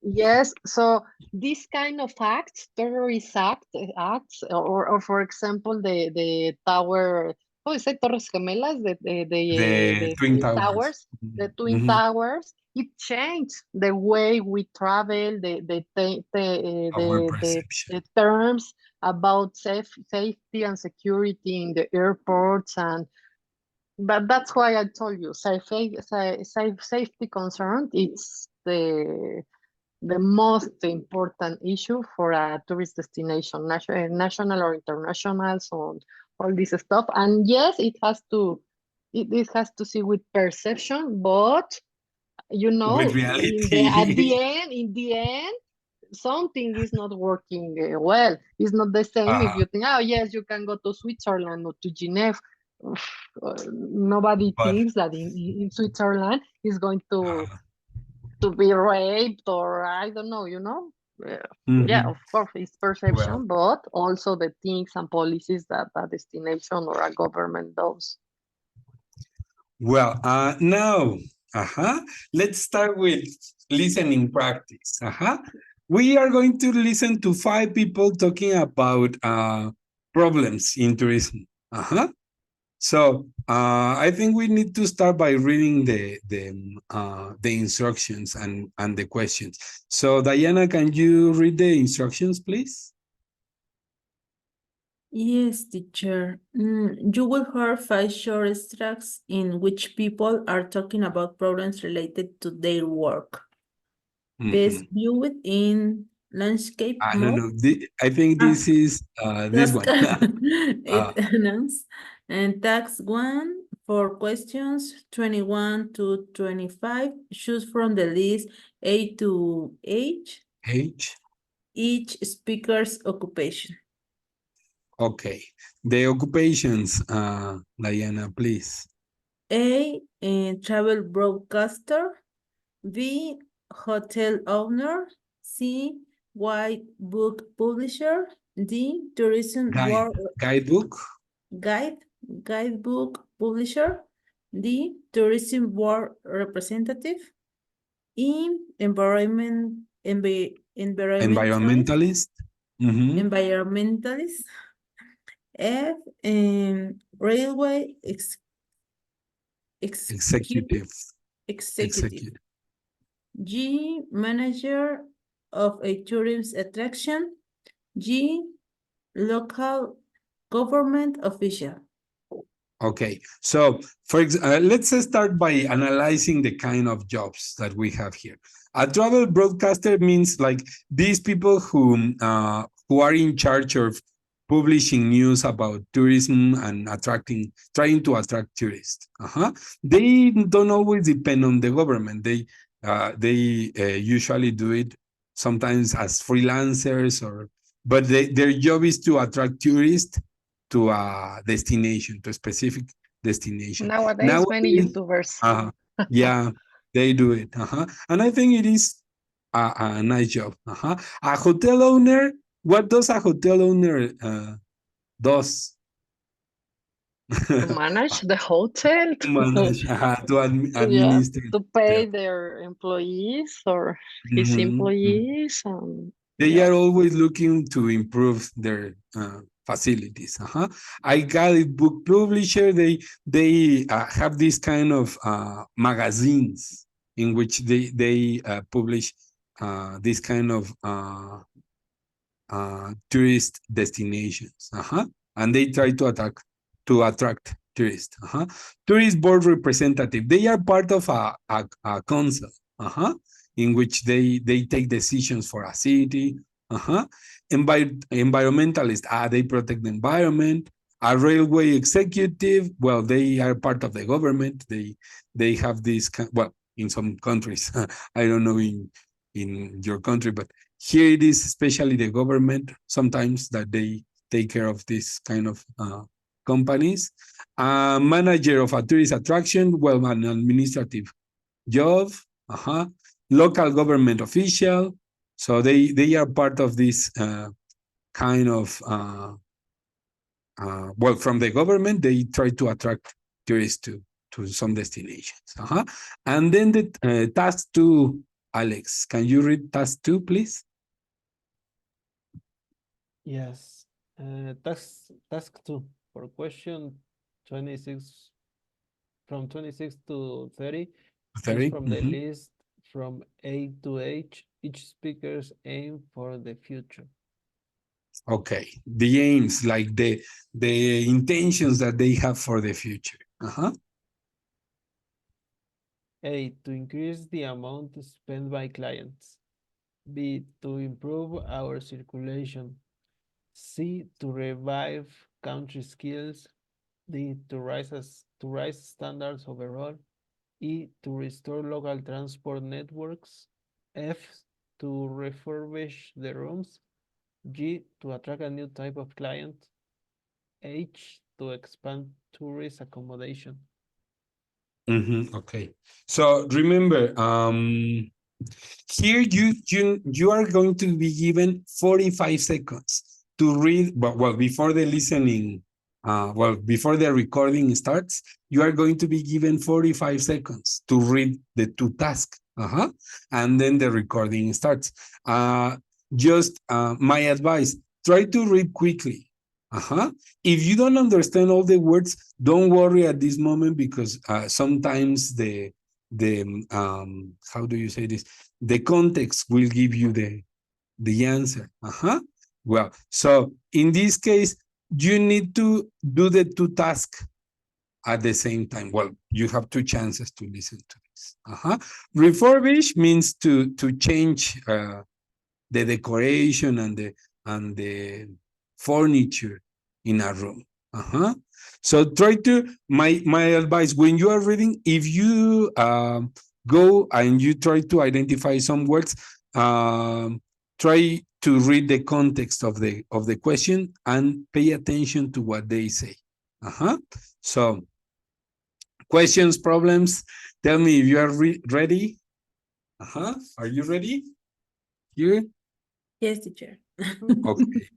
Yes, so this kind of acts, terrorist acts, or for example, the tower, how is it, Torres Gemelas, The the Twin Twin Towers. Towers, the Twin Towers, it changed the way we travel, Our perception. the terms about safety and security in the airports, but that's why I told you, safety concern, it's the most important issue for a tourist destination, national or international, so all this stuff. And yes, it has to see with perception, but With at reality. in the end, something is not working well. It's not the same if you think, oh yes, you can go to Switzerland or to Geneva. Nobody But thinks that in Switzerland is going to be raped, or I don't know. Yeah, of course, it's well, perception, but also the things and policies that a destination or a government does. Now, let's start with listening practice. We are going to listen to 5 people talking about problems in tourism. So I think we need to start by reading the instructions and the questions. So Diana, can you read the instructions, please? Yes, teacher. You will hear 5 short extracts in which people are talking about problems related to their work. Best viewed in landscape I don't mode. know. I think this is this one. It announced. And tax 1 for questions 21 to 25. Choose from the list A to H. H. Each speaker's occupation. Okay. The occupations, Diana, please. A, travel broadcaster. B, hotel owner. C, white book publisher. D, tourism Guidebook. guidebook publisher. D, tourism board representative. E, Environmentalist. environmentalist. F, railway Executive. executive. G, manager of a tourist attraction. G, local government official. Okay, so let's start by analyzing the kind of jobs that we have here. A travel broadcaster means like these people who are in charge of publishing news about tourism and trying to attract tourists. They don't always depend on the government. They usually do it sometimes as freelancers, but their job is to attract tourists to a destination, to a specific destination. Nowadays many YouTubers. Yeah, they do it. And I think it is a nice job. A hotel owner, what does a hotel owner does? To manage the hotel, To manage, to yeah, administer. to pay their employees or his employees. They are always looking to improve their facilities. I got a book publisher. They have this kind of magazines in which they publish this kind of tourist destinations. And they try to attract tourists. Tourist board representative. They are part of a council. In which they take decisions for a city. Environmentalist, they protect the environment. A railway executive, well, they are part of the government. They have this, well, in some countries, I don't know in your country, but here it is especially the government sometimes that they take care of this kind of companies. Manager of a tourist attraction, well, an administrative job. Local government official, so they are part of this kind of well, from the government they try to attract tourists to some destinations. And then the task 2, Alex, can you read task 2, please? Yes, task 2 for question 26 from 26 to 30. 30. From the list from A to H, each speaker's aim for the future. Okay, the aims, like the intentions that they have for the future. A, to increase the amount spent by clients. B, to improve our circulation. C, to revive country skills. D, to rise standards overall. E, to restore local transport networks. F, to refurbish the rooms. G, to attract a new type of client. H, to expand tourist accommodation. Okay, so remember, here you are going to be given 45 seconds to read, well, before the listening, before the recording starts, you are going to be given 45 seconds to read the 2 tasks. And then the recording starts. Just my advice, try to read quickly. If you don't understand all the words, don't worry at this moment, because sometimes the how do you say this? The context will give you the answer. Well, so in this case, you need to do the 2 tasks at the same time. Well, you have 2 chances to listen to this. Refurbish means to change the decoration and the furniture in a room. So try to, my advice, when you are reading, if you go and you try to identify some words, try to read the context of the question and pay attention to what they say. So, questions, problems. Tell me if you are ready. Are you ready? You? Yes, teacher. Okay.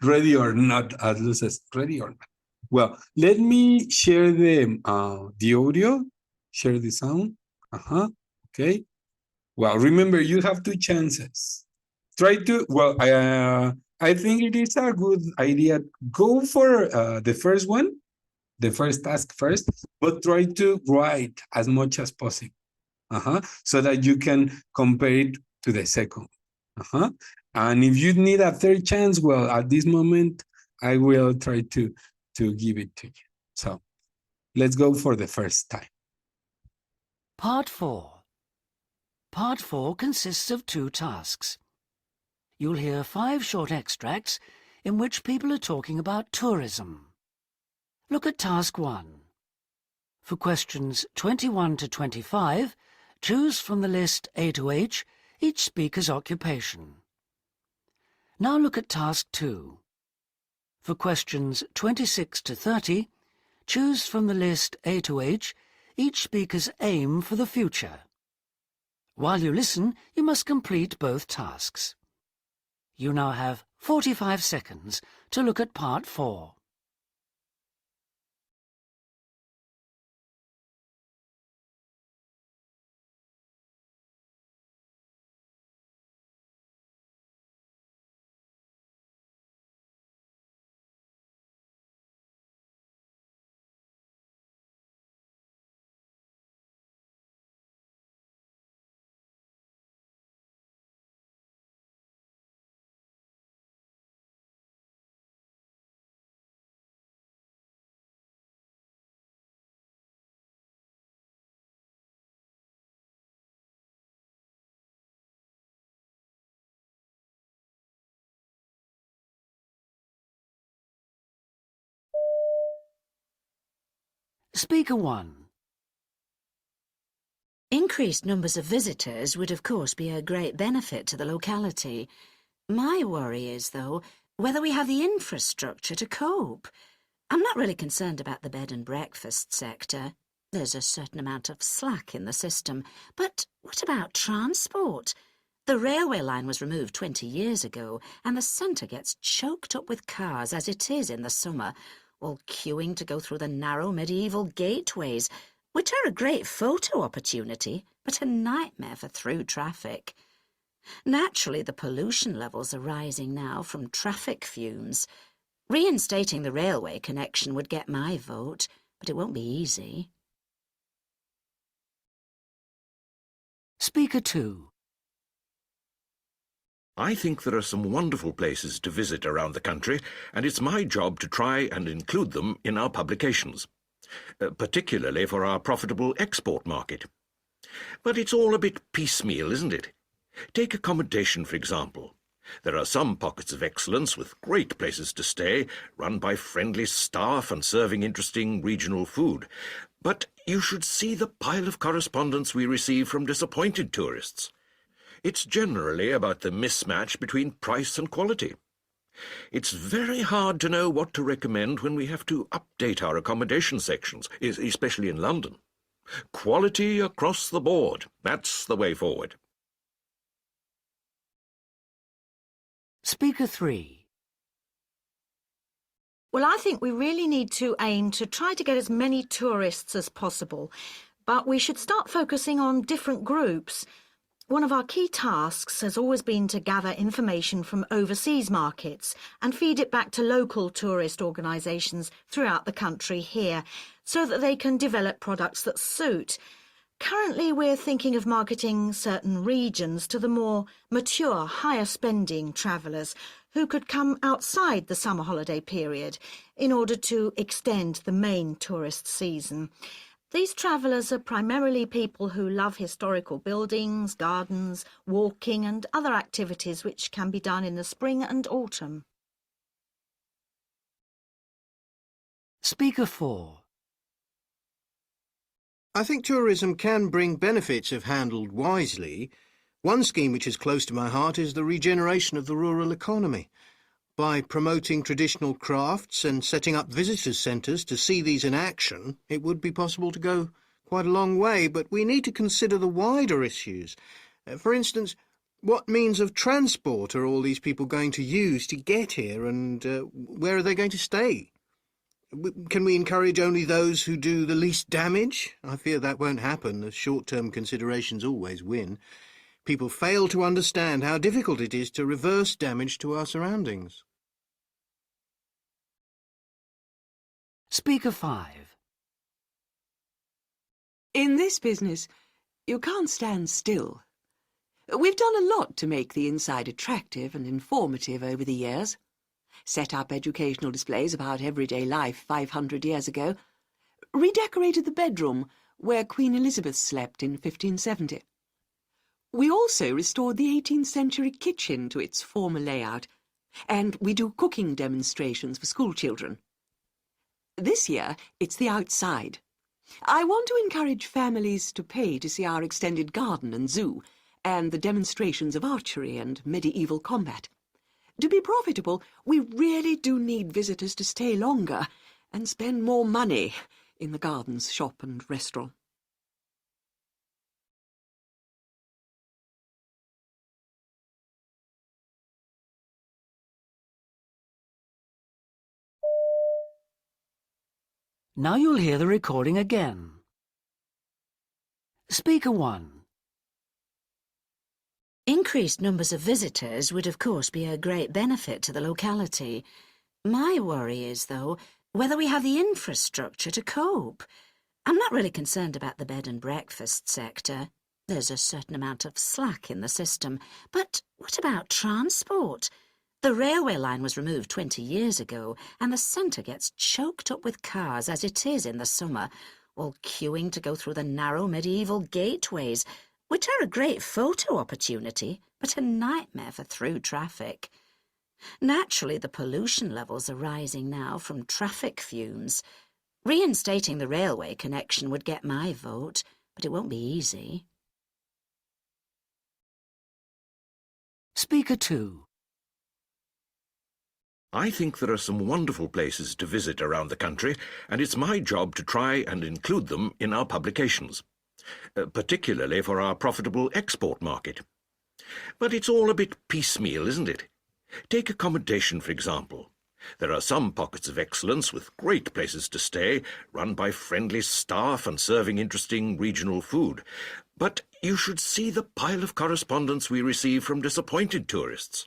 Ready or not, as Luz says, ready or not. Well, let me share the audio, share the sound. Okay. Well, remember, you have 2 chances. Try to, well, I think it is a good idea. Go for the first one, the first task first, but try to write as much as possible. So that you can compare it to the second. And if you need a third chance, well, at this moment, I will try to give it to you. So let's go for the first time. Part 4. Part 4 consists of 2 tasks. You'll hear 5 short extracts in which people are talking about tourism. Look at Task 1. For questions 21 to 25, choose from the list A to H each speaker's occupation. Now look at Task 2. For questions 26 to 30, choose from the list A to H each speaker's aim for the future. While you listen, you must complete both tasks. You now have 45 seconds to look at Part 4. Speaker 1. Increased numbers of visitors would of course be a great benefit to the locality. My worry is, though, whether we have the infrastructure to cope. I'm not really concerned about the bed and breakfast sector. There's a certain amount of slack in the system. But what about transport? The railway line was removed 20 years ago, and the centre gets choked up with cars as it is in the summer, all queuing to go through the narrow medieval gateways, which are a great photo opportunity, but a nightmare for through traffic. Naturally, the pollution levels are rising now from traffic fumes. Reinstating the railway connection would get my vote, but it won't be easy. Speaker 2. I think there are some wonderful places to visit around the country, and it's my job to try and include them in our publications, particularly for our profitable export market. But it's all a bit piecemeal, isn't it? Take accommodation, for example. There are some pockets of excellence with great places to stay, run by friendly staff and serving interesting regional food. But you should see the pile of correspondence we receive from disappointed tourists. It's generally about the mismatch between price and quality. It's very hard to know what to recommend when we have to update our accommodation sections, especially in London. Quality across the board, that's the way forward. Speaker 3. Well, I think we really need to aim to try to get as many tourists as possible, but we should start focusing on different groups. One of our key tasks has always been to gather information from overseas markets and feed it back to local tourist organisations throughout the country here, so that they can develop products that suit. Currently, we're thinking of marketing certain regions to the more mature, higher-spending travellers who could come outside the summer holiday period in order to extend the main tourist season. These travellers are primarily people who love historical buildings, gardens, walking and other activities which can be done in the spring and autumn. Speaker 4. I think tourism can bring benefits if handled wisely, One scheme which is close to my heart is the regeneration of the rural economy. By promoting traditional crafts and setting up visitors' centres to see these in action, it would be possible to go quite a long way, but we need to consider the wider issues. For instance, what means of transport are all these people going to use to get here, and where are they going to stay? Can we encourage only those who do the least damage? I fear that won't happen, as short-term considerations always win. People fail to understand how difficult it is to reverse damage to our surroundings. Speaker 5. In this business, you can't stand still. We've done a lot to make the inside attractive and informative over the years. Set up educational displays about everyday life 500 years ago. Redecorated the bedroom where Queen Elizabeth slept in 1570. We also restored the 18th century kitchen to its former layout, and we do cooking demonstrations for school children. This year, it's the outside. I want to encourage families to pay to see our extended garden and zoo, and the demonstrations of archery and medieval combat. To be profitable, we really do need visitors to stay longer and spend more money in the gardens, shop and restaurant. Now you'll hear the recording again. Speaker 1. Increased numbers of visitors would of course be a great benefit to the locality. My worry is, though, whether we have the infrastructure to cope. I'm not really concerned about the bed and breakfast sector. There's a certain amount of slack in the system. But what about transport? The railway line was removed 20 years ago, and the centre gets choked up with cars as it is in the summer, all queuing to go through the narrow medieval gateways, which are a great photo opportunity, but a nightmare for through traffic. Naturally, the pollution levels are rising now from traffic fumes. Reinstating the railway connection would get my vote, but it won't be easy. Speaker 2. I think there are some wonderful places to visit around the country, and it's my job to try and include them in our publications, particularly for our profitable export market. But it's all a bit piecemeal, isn't it? Take accommodation, for example. There are some pockets of excellence with great places to stay, run by friendly staff and serving interesting regional food. But you should see the pile of correspondence we receive from disappointed tourists.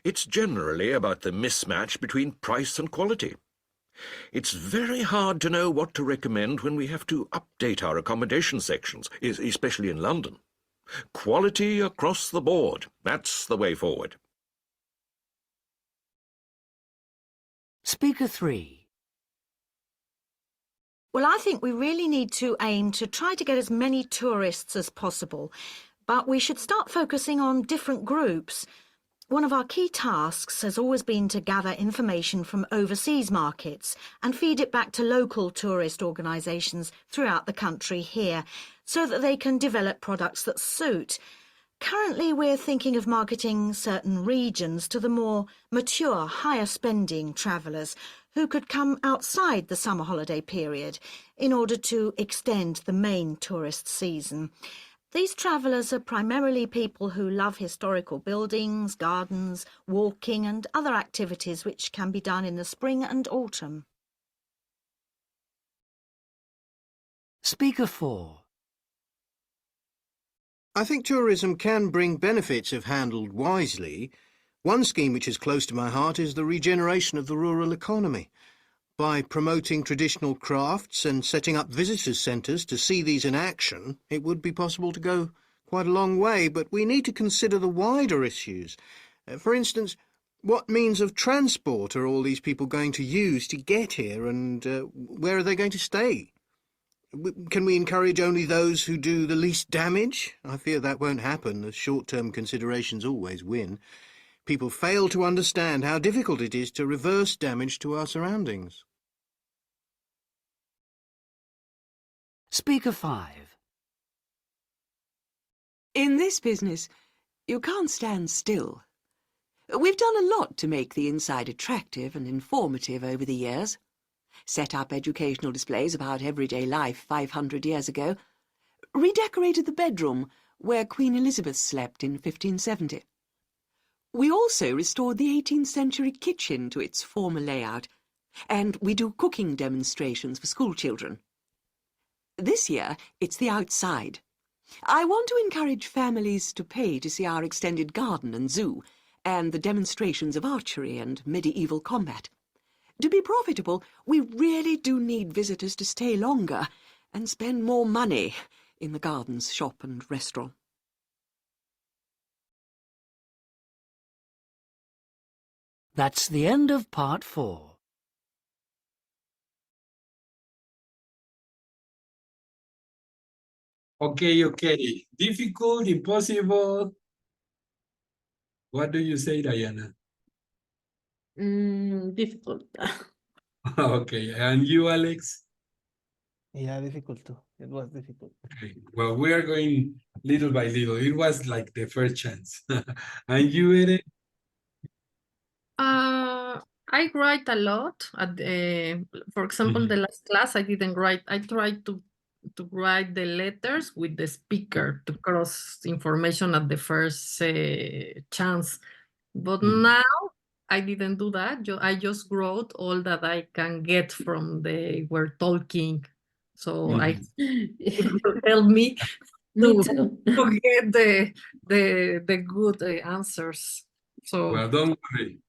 It's generally about the mismatch between price and quality. It's very hard to know what to recommend when we have to update our accommodation sections, especially in London. Quality across the board, that's the way forward. Speaker 3. Well, I think we really need to aim to try to get as many tourists as possible, but we should start focusing on different groups. One of our key tasks has always been to gather information from overseas markets and feed it back to local tourist organisations throughout the country here, so that they can develop products that suit. Currently, we're thinking of marketing certain regions to the more mature, higher-spending travellers who could come outside the summer holiday period in order to extend the main tourist season. These travellers are primarily people who love historical buildings, gardens, walking and other activities which can be done in the spring and autumn. Speaker 4. I think tourism can bring benefits if handled wisely. One scheme which is close to my heart is the regeneration of the rural economy. By promoting traditional crafts and setting up visitors' centres to see these in action, it would be possible to go quite a long way, but we need to consider the wider issues. For instance, what means of transport are all these people going to use to get here, and where are they going to stay? Can we encourage only those who do the least damage? I fear that won't happen, as short-term considerations always win. People fail to understand how difficult it is to reverse damage to our surroundings. Speaker 5. In this business, you can't stand still. We've done a lot to make the inside attractive and informative over the years. Set up educational displays about everyday life 500 years ago. Redecorated the bedroom where Queen Elizabeth slept in 1570. We also restored the 18th century kitchen to its former layout, and we do cooking demonstrations for school children. This year, it's the outside. I want to encourage families to pay to see our extended garden and zoo, and the demonstrations of archery and medieval combat. To be profitable, we really do need visitors to stay longer and spend more money in the gardens, shop and restaurant. That's the end of part 4. Okay. Difficult, impossible. What do you say, Diana? Difficult. Okay, and you, Alex? Yeah, difficult too. It was difficult. Okay. Well, we are going little by little. It was like the first chance. And you, Ere? I write a lot. For example, the last class I didn't write. I tried to write the letters with the speaker to cross information at the first chance. But now I didn't do that. I just wrote all that I can get from they were talking. So it will help me Me to too. get the good answers. So Well, don't worry.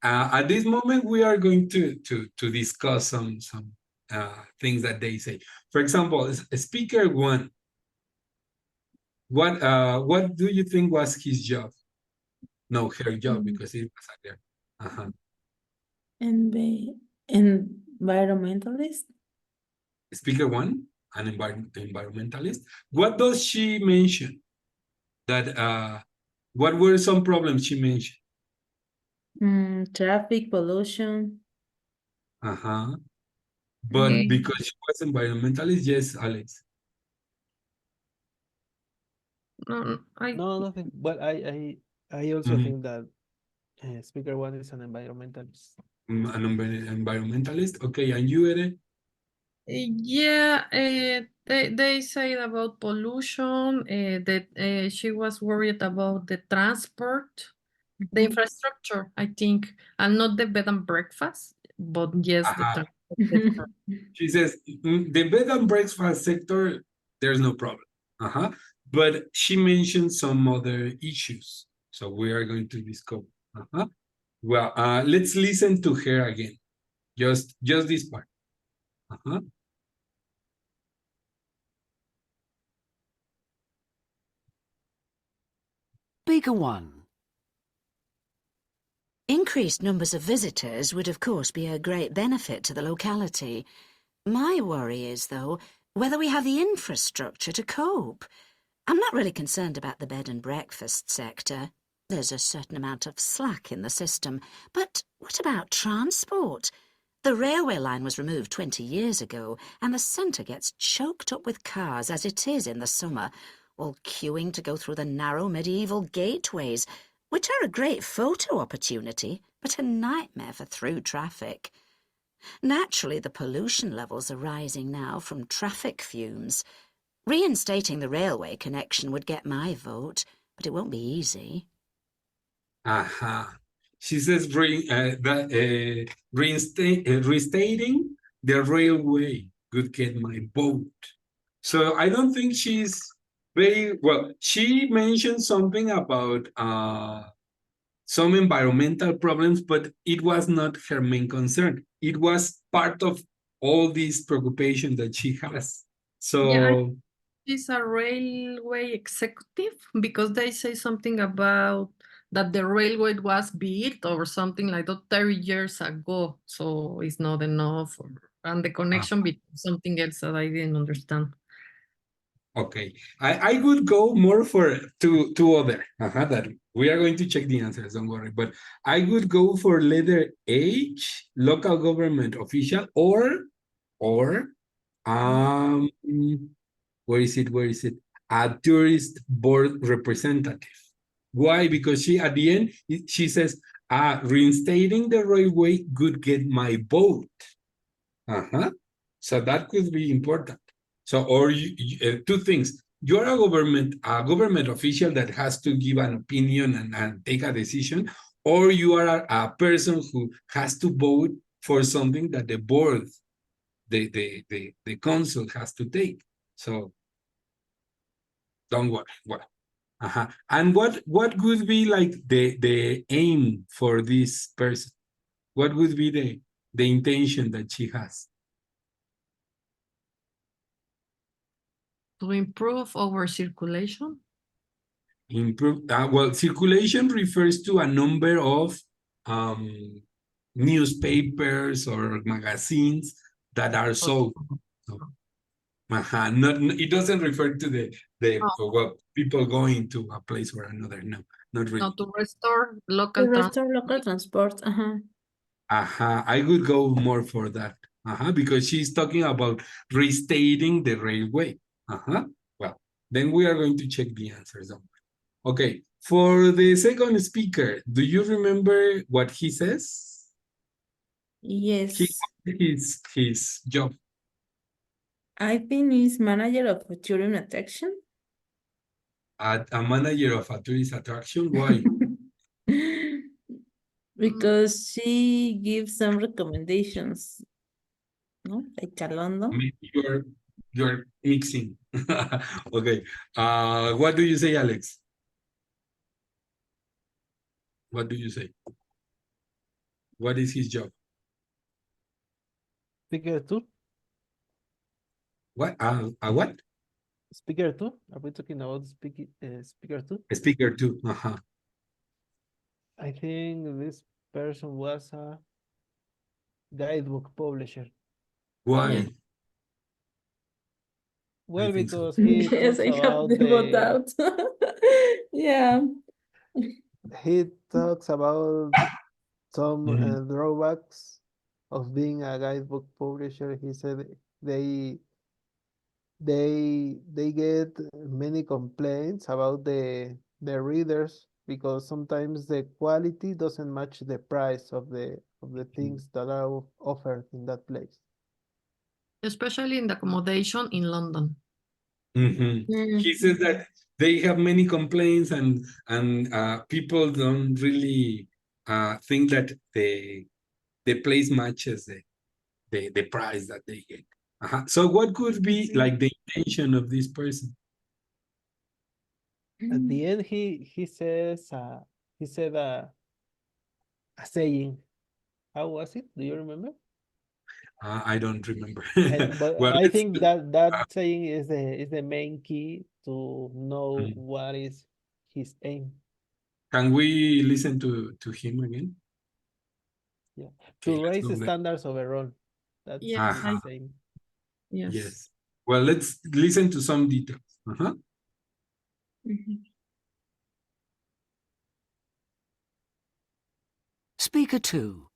At this moment, we are going to discuss some things that they say. For example, speaker 1. What do you think was his job? No, her job, because it was there. And the environmentalist. Speaker 1, an environmentalist. What does she mention? That what were some problems she mentioned? Traffic pollution. But because she was environmentalist, yes, Alex. no, No, nothing. But I also think that speaker 1 is an environmentalist. An environmentalist. Okay, and you, Ere? Yeah, they say about pollution, that she was worried about the transport, the infrastructure, I think, and not the bed and breakfast, but yes, the transport. She says the bed and breakfast sector, there's no problem. But she mentioned some other issues, so we are going to discuss. Well, let's listen to her again. Just this part. Speaker 1. Increased numbers of visitors would of course be a great benefit to the locality. My worry is, though, whether we have the infrastructure to cope. I'm not really concerned about the bed and breakfast sector. There's a certain amount of slack in the system. But what about transport? The railway line was removed 20 years ago, and the centre gets choked up with cars as it is in the summer, all queuing to go through the narrow medieval gateways, which are a great photo opportunity, but a nightmare for through traffic. Naturally, the pollution levels are rising now from traffic fumes. Reinstating the railway connection would get my vote, but it won't be easy. She says restating the railway could get my vote. So I don't think she's very well. She mentioned something about some environmental problems, but it was not her main concern. It was part of all these preoccupations that she has. So yeah, she's a railway executive, because they say something about that the railway was built or something like that 30 years ago, so it's not enough, and the connection between something else that I didn't understand. Okay, I would go more for two other that we are going to check the answers, don't worry, but I would go for letter H, local government official, or where is it a tourist board representative. Why? Because she, at the end, she says, reinstating the railway could get my vote. So that could be important. So, or two things. You're a government official that has to give an opinion and take a decision, or you are a person who has to vote for something that the board, the council has to take. So don't worry. Well, and what would be like the aim for this person? What would be the intention that she has? To improve our circulation. Improve. Well, circulation refers to a number of newspapers or magazines that are sold. So, it doesn't refer to well, people going to a place or another. No, not really. No, to restore local transport. I would go more for that. Because she's talking about restating the railway. Well, then we are going to check the answers. Okay, for the second speaker, do you remember what he says? Yes. His job. I think he's manager of a tourism attraction. A manager of a tourist attraction? Why? Because she gives some recommendations. No, like London. Maybe you're mixing. Okay. What do you say, Alex? What do you say? What is his job? Speaker 2. What? A what? Speaker 2. Are we talking about speaker 2? Speaker 2. I think this person was a guidebook publisher. Why? Yeah. Well, because so. he Yes, talks I have about the vote out. Yeah. He talks about some drawbacks of being a guidebook publisher. He said they get many complaints about the readers because sometimes the quality doesn't match the price of the things that are offered in that place. Especially in the accommodation in London. He says that they have many complaints and people don't really think that the place matches the price that they get. So what could be like the intention of this person? At the end, he said a saying. How was it? Do you remember? I don't remember. But well, I think that saying is the main key to know what is his aim. Can we listen to him again? Yeah, okay, to raise the standards overall. That's the same. Yes. Well, let's listen to some details. Speaker 2.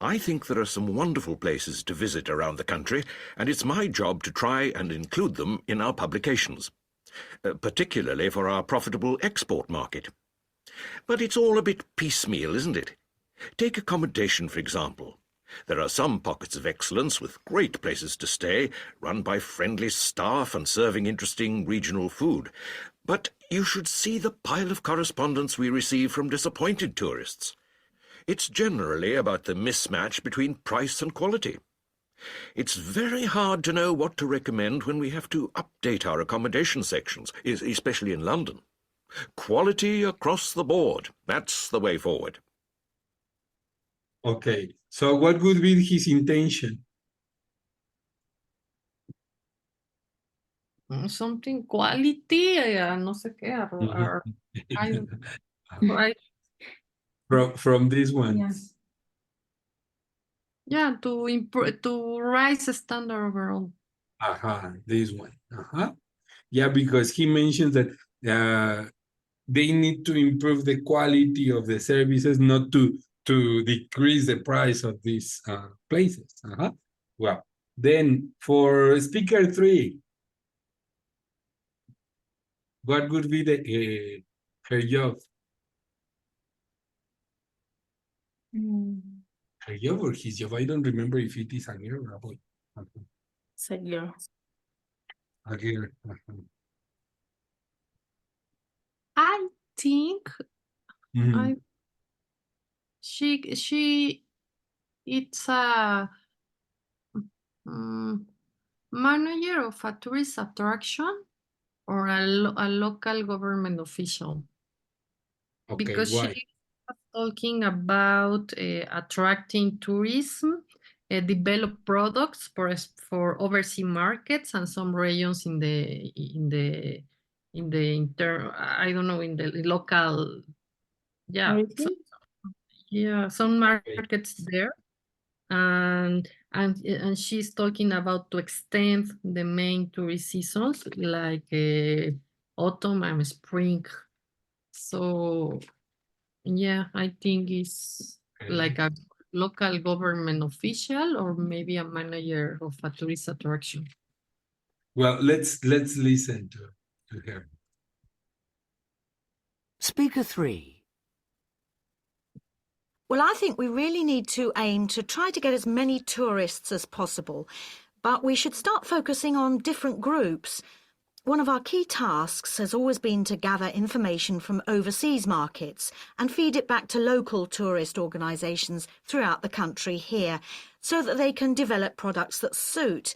I think there are some wonderful places to visit around the country, and it's my job to try and include them in our publications, particularly for our profitable export market. But it's all a bit piecemeal, isn't it? Take accommodation, for example. There are some pockets of excellence with great places to stay, run by friendly staff and serving interesting regional food. But you should see the pile of correspondence we receive from disappointed tourists. It's generally about the mismatch between price and quality. It's very hard to know what to recommend when we have to update our accommodation sections, especially in London. Quality across the board, that's the way forward. Okay, so what would be his intention? Something quality, no sé qué, right? From this one. Yes. Yeah, to improve, to raise the standard overall. This one. Yeah, because he mentions that they need to improve the quality of the services, not to decrease the price of these places. Well, then for speaker 3, what would be the her job? Her job or his job? I don't remember if it is a girl or a boy. It's a girl. A girl. I think Mhm. it's a manager of a tourist attraction or a local government official. Okay, Because why? she was talking about attracting tourism, develop products for overseas markets and some regions in the I don't know, in the local, yeah, some markets there. And she's talking about to extend the main tourist seasons like autumn and spring. So yeah, I think it's like a local government official or maybe a manager of a tourist attraction. Well, let's listen to her. Speaker 3. Well, I think we really need to aim to try to get as many tourists as possible, but we should start focusing on different groups. One of our key tasks has always been to gather information from overseas markets and feed it back to local tourist organisations throughout the country here, so that they can develop products that suit.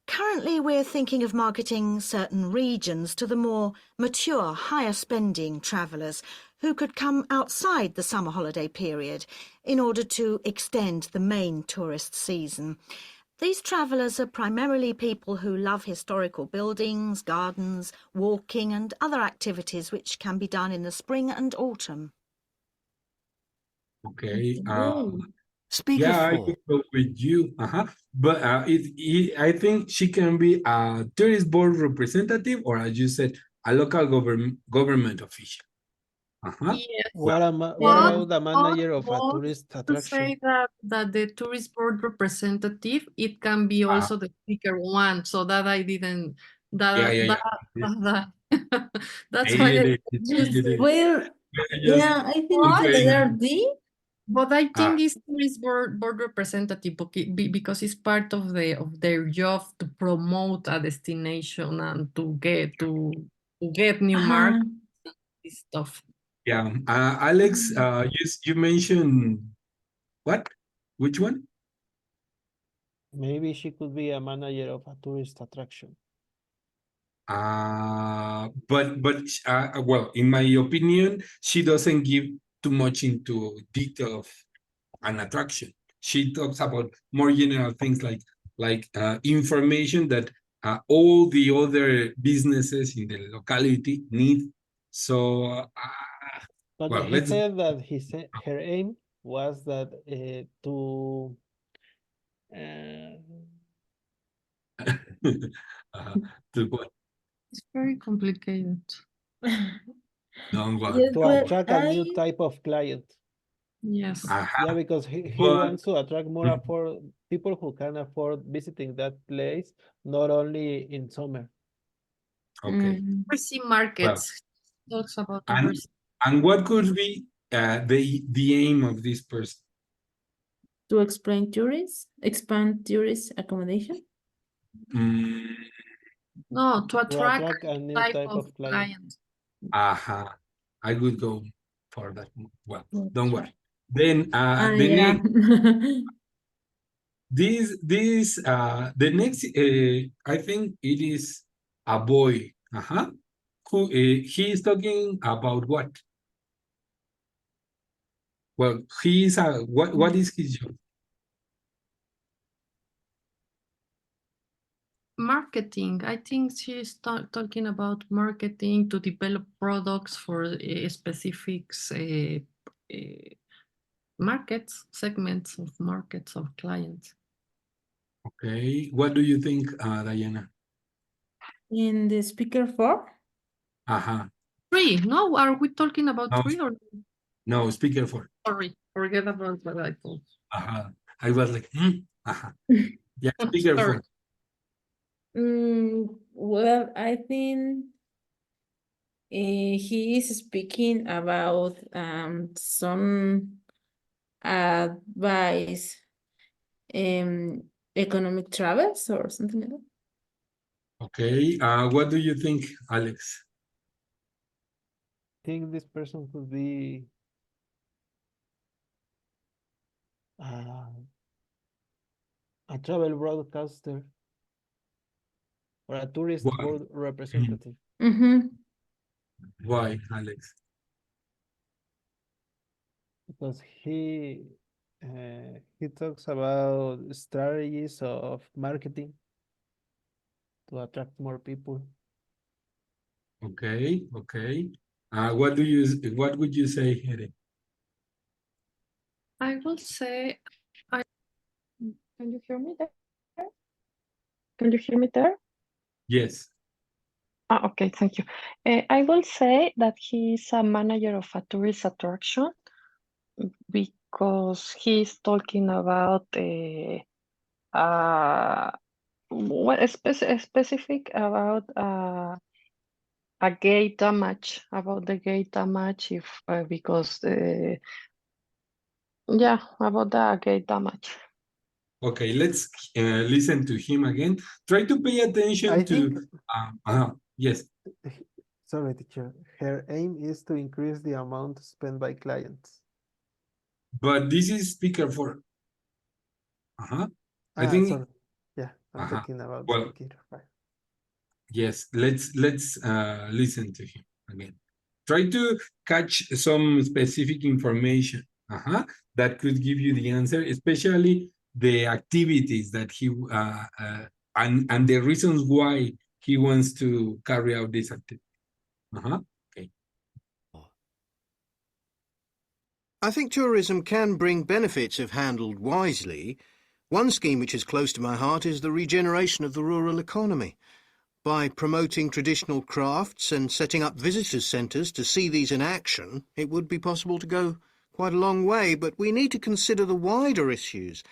Currently, we're thinking of marketing certain regions to the more mature, higher spending travellers who could come outside the summer holiday period in order to extend the main tourist season. These travellers are primarily people who love historical buildings, gardens, walking and other activities which can be done in the spring and autumn. Okay. Speaker Yeah, I 4. could go with you. But I think she can be a tourist board representative, or as you said, a local government official. Yes. What Well, about the manager of a But tourist to attraction? say that the tourist board representative, it can be also the speaker one, so that I didn't Yeah. that's Yeah, why you I did. just Well, Just yeah, I think don't it's say letter D. but I Ah. think it's tourist board representative because it's part of their job to promote a destination and to get new markets and stuff. Yeah. Alex, you mentioned what? Which one? Maybe she could be a manager of a tourist attraction. But well, in my opinion, she doesn't give too much into detail of an attraction. She talks about more general things like information that all the other businesses in the locality need. So, But well, he let's. said that her aim was that To what? It's very complicated. Don't worry. Yes, to well, attract a new type of client. Yes. Yeah, because he But- wants to attract more people who can afford visiting that place, not only in summer. Okay. Overseas markets. Talks about overseas. And what could be the aim of this person? to expand tourist accommodation. No, to attract a new type type of client. I would go for that. Well, don't worry. Then the Yeah. next the next I think it is a boy. Who he is talking about what? Well, he is what is his job? Marketing. I think she's talking about marketing to develop products for specifics markets, segments of markets of clients. Okay, what do you think, Diana? In the speaker 4? Three. No, are we talking about No. three or No, speaker 4. sorry, forget about what I thought. I was like, yeah, speaker 4. Well, I think he is speaking about some advice, economic travels or something like that. Okay. What do you think, Alex? I think this person could be a travel broadcaster or a tourist Why? board representative. Why, Alex? Because he talks about strategies of marketing to attract more people. Okay, okay. What would you say, Hede? I will say, can you hear me there? Can you hear me there? Yes. Okay, thank you. I will say that he's a manager of a tourist attraction because he's talking about what specific about a gate damage, about the gate damage if because yeah, about the gate damage. Okay, let's listen to him again. Try to pay attention I to. think, Yes. sorry, teacher. Her aim is to increase the amount spent by clients. But this is speaker for. I think. Sorry. Yeah, I'm talking about Well, speaker. Right. yes. Let's listen to him again. Try to catch some specific information. That could give you the answer, especially the activities that he and the reasons why he wants to carry out this activity. Okay. I think tourism can bring benefits if handled wisely. One scheme which is close to my heart is the regeneration of the rural economy. By promoting traditional crafts and setting up visitors' centres to see these in action, it would be possible to go quite a long way, but we need to consider the wider issues.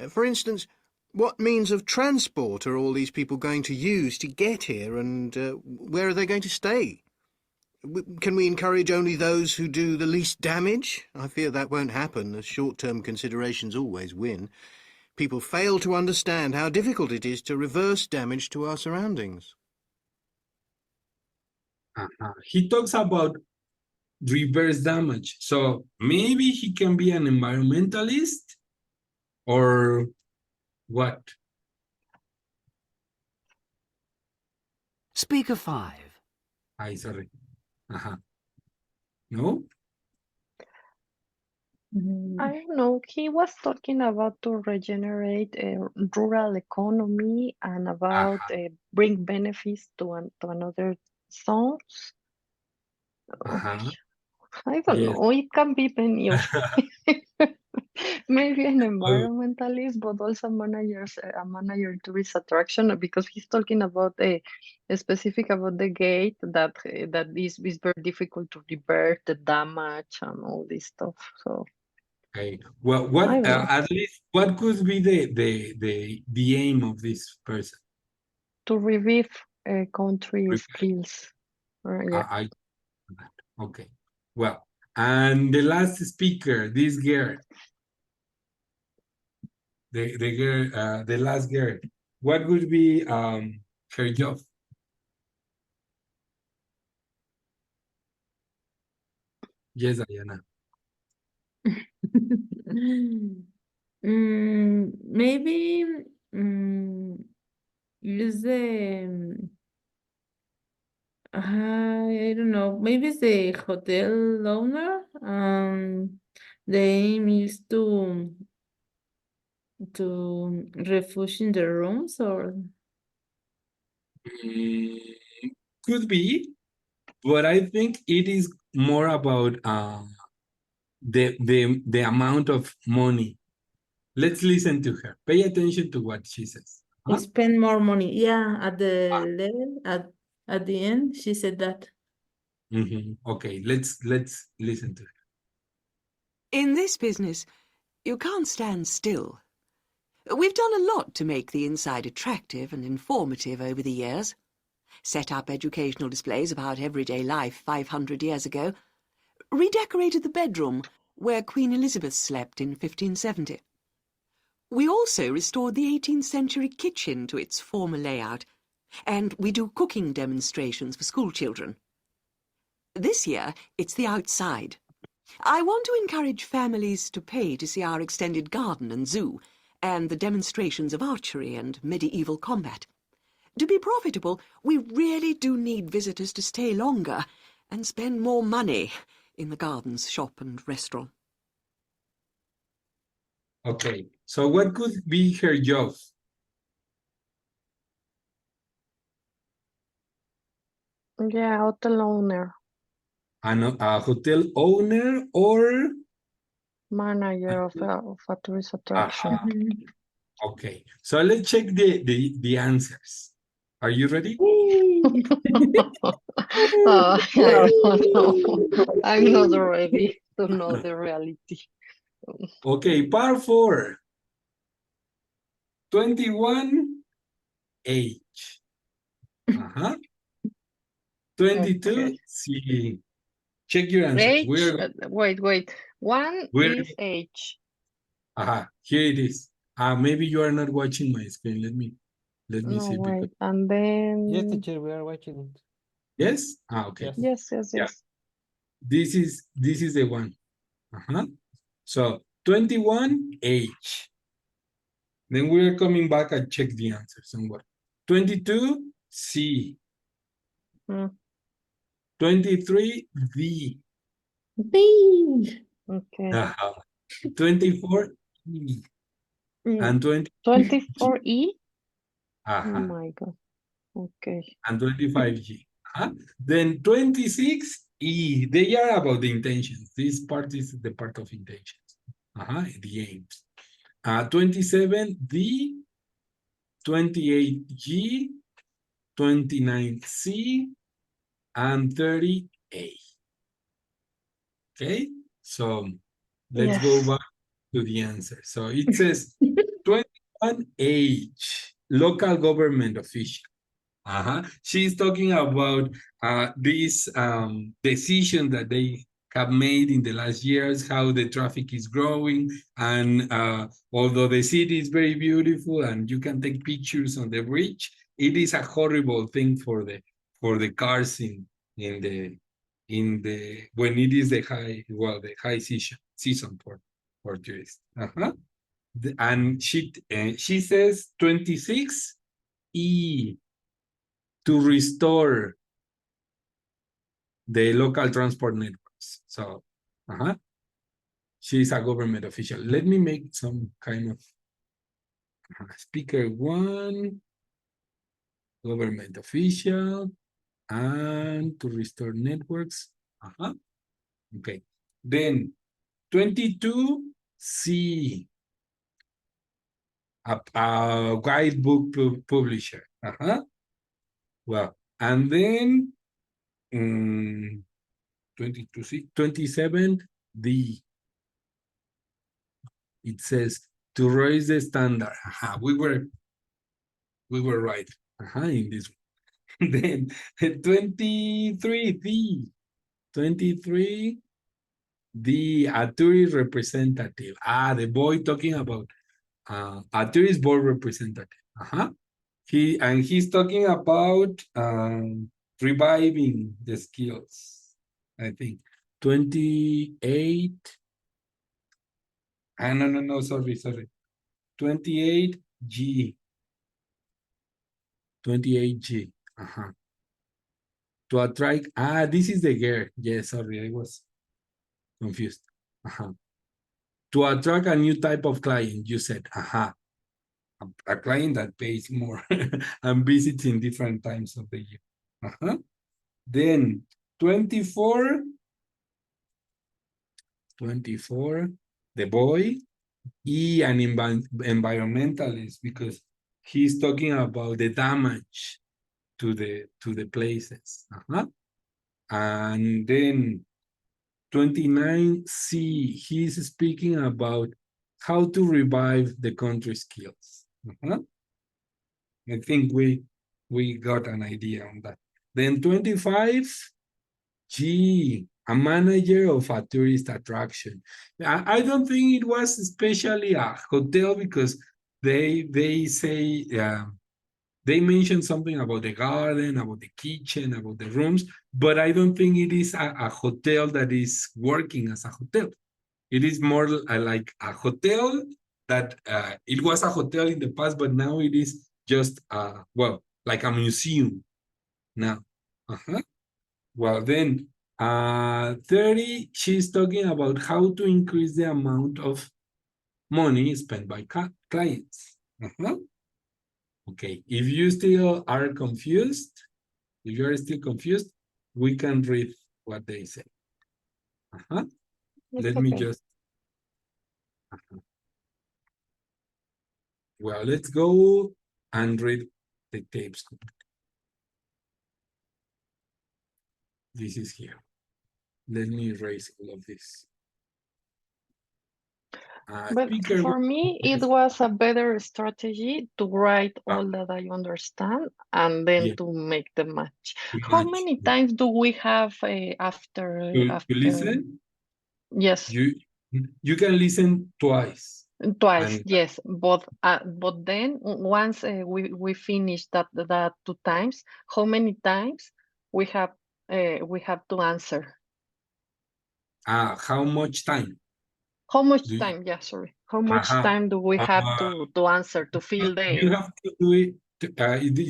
For instance, what means of transport are all these people going to use to get here, and where are they going to stay? Can we encourage only those who do the least damage? I fear that won't happen, as short-term considerations always win. People fail to understand how difficult it is to reverse damage to our surroundings. He talks about reverse damage. So maybe he can be an environmentalist or what? Speaker 5. Sorry. No? I don't know. He was talking about to regenerate a rural economy and about bring benefits to another zones. I don't know. It can be many of maybe an environmentalist, but also a manager tourist attraction because he's talking about a specific about the gate that is very difficult to repair the damage and all this stuff. So. Okay. Well, what at least what could be the aim of this person? To revive country skills. Yeah. Okay. Well, and the last speaker, this girl, the girl, the last girl, what would be her job? Yes, Diana. Maybe use the I don't know, maybe it's the hotel owner. The aim is to refuge in the rooms or Could be, but I think it is more about the amount of money. Let's listen to her. Pay attention to what she says. spend more money. Yeah, at the level at the end, she said that. Okay, let's listen to her. In this business, you can't stand still. We've done a lot to make the inside attractive and informative over the years. set up educational displays about everyday life 500 years ago, redecorated the bedroom where Queen Elizabeth slept in 1570. We also restored the 18th century kitchen to its former layout, and we do cooking demonstrations for school children. This year, it's the outside. I want to encourage families to pay to see our extended garden and zoo, and the demonstrations of archery and medieval combat. To be profitable, we really do need visitors to stay longer and spend more money in the gardens, shop and restaurant. Okay, so what could be her job? Yeah, hotel owner, A hotel owner or manager of a tourist attraction. okay, so let's check the answers. Are you ready? I don't know. I'm not ready to know the reality. Okay, part 4. 21 H. 22 Okay. C. Check your answers. H, wait. One we're is H. Here it is. Maybe you are not watching my screen. Let me No, see. wait. And then. Yes, teacher, we are watching it. Yes? Okay. Yes. Yes. Yeah. This is the one. So 21 H. Then we're coming back and check the answers and what. 22 C. 23 V. B. Okay. 24 E. And 24 E? Oh uh-huh. my God. Okay. And 25 G. Then 26 E. They are about the intentions. This part is the part of intentions. The aims. 27 D. 28 G. 29 C. And 30 A. Okay, so let's go back to the answer. So it says 21 H, local government official. She's talking about this decision that they have made in the last years, how the traffic is growing, and although the city is very beautiful and you can take pictures on the bridge, it is a horrible thing for the cars in the when it is the high season for tourists. And she says 26 E, to restore the local transport networks. So she's a government official. Let me make some kind of speaker 1, government official, and to restore networks. Okay. Then 22 C, a guidebook publisher. Well, and then 22 C, 27 D. It says to raise the standard. We were right. In this one. Then 23 D. 23 D, a tourist representative. The boy talking about a tourist board representative. He's talking about reviving the skills, I think. 28. No, sorry. 28 G. 28 G. To attract, this is the girl. Yes, sorry, I was confused. To attract a new type of client, you said, a client that pays more and visits in different times of the year. Then 24, the boy, an environmentalist, because he's talking about the damage to the places. And then 29 C, he's speaking about how to revive the country skills. I think we we got an idea on that. Then 25, G, a manager of a tourist attraction. I don't think it was especially a hotel because they say they mentioned something about the garden, about the kitchen, about the rooms, but I don't think it is a hotel that is working as a hotel. It is more like a hotel that it was a hotel in the past, but now it is just well, like a museum now. Well, then 30, she's talking about how to increase the amount of money spent by clients. Okay, if you still are confused, if you're still confused, we can read what they say. Let me just. Well, let's go and read the tapes. This is here. Let me erase all of this. But for me, it was a better strategy to write all that I understand and then to make the match. How many times do we have after? To listen? Yes. You can listen twice. Twice, yes, but then once we finish that 2 times, how many times we have to answer? How much time? How much time? Yeah, sorry. How much time do we have to answer to fill the? You have to do it.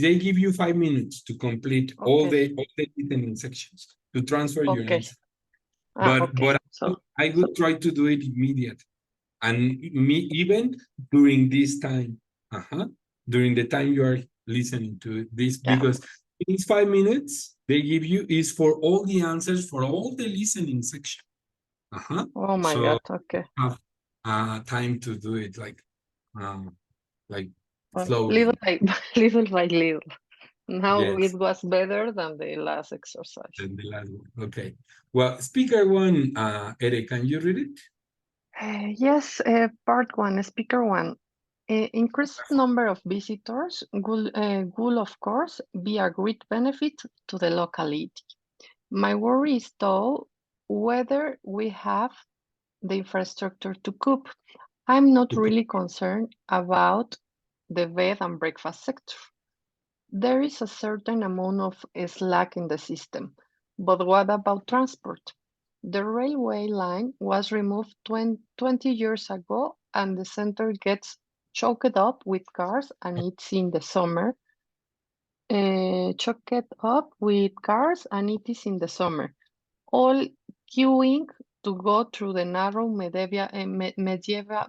They give you 5 minutes to complete all the listening sections to transfer your answer. But I would try to do it immediately, and even during this time, during the time you are listening to this, because these 5 minutes they give you is for all the answers for all the listening section. Oh my God! Okay. Have time to do it like slowly, little by little. Now it was better than the last exercise. Than the last one. Okay. Well, speaker 1, Ere, can you read it? Yes, part 1, speaker 1. Increased number of visitors will of course be a great benefit to the locality. My worry is though whether we have the infrastructure to cope. I'm not really concerned about the bed and breakfast sector. There is a certain amount of slack in the system, but what about transport? The railway line was removed 20 years ago and the center gets choked up with cars and it's in the summer. Choked up with cars and it is in the summer. All queuing to go through the narrow medieval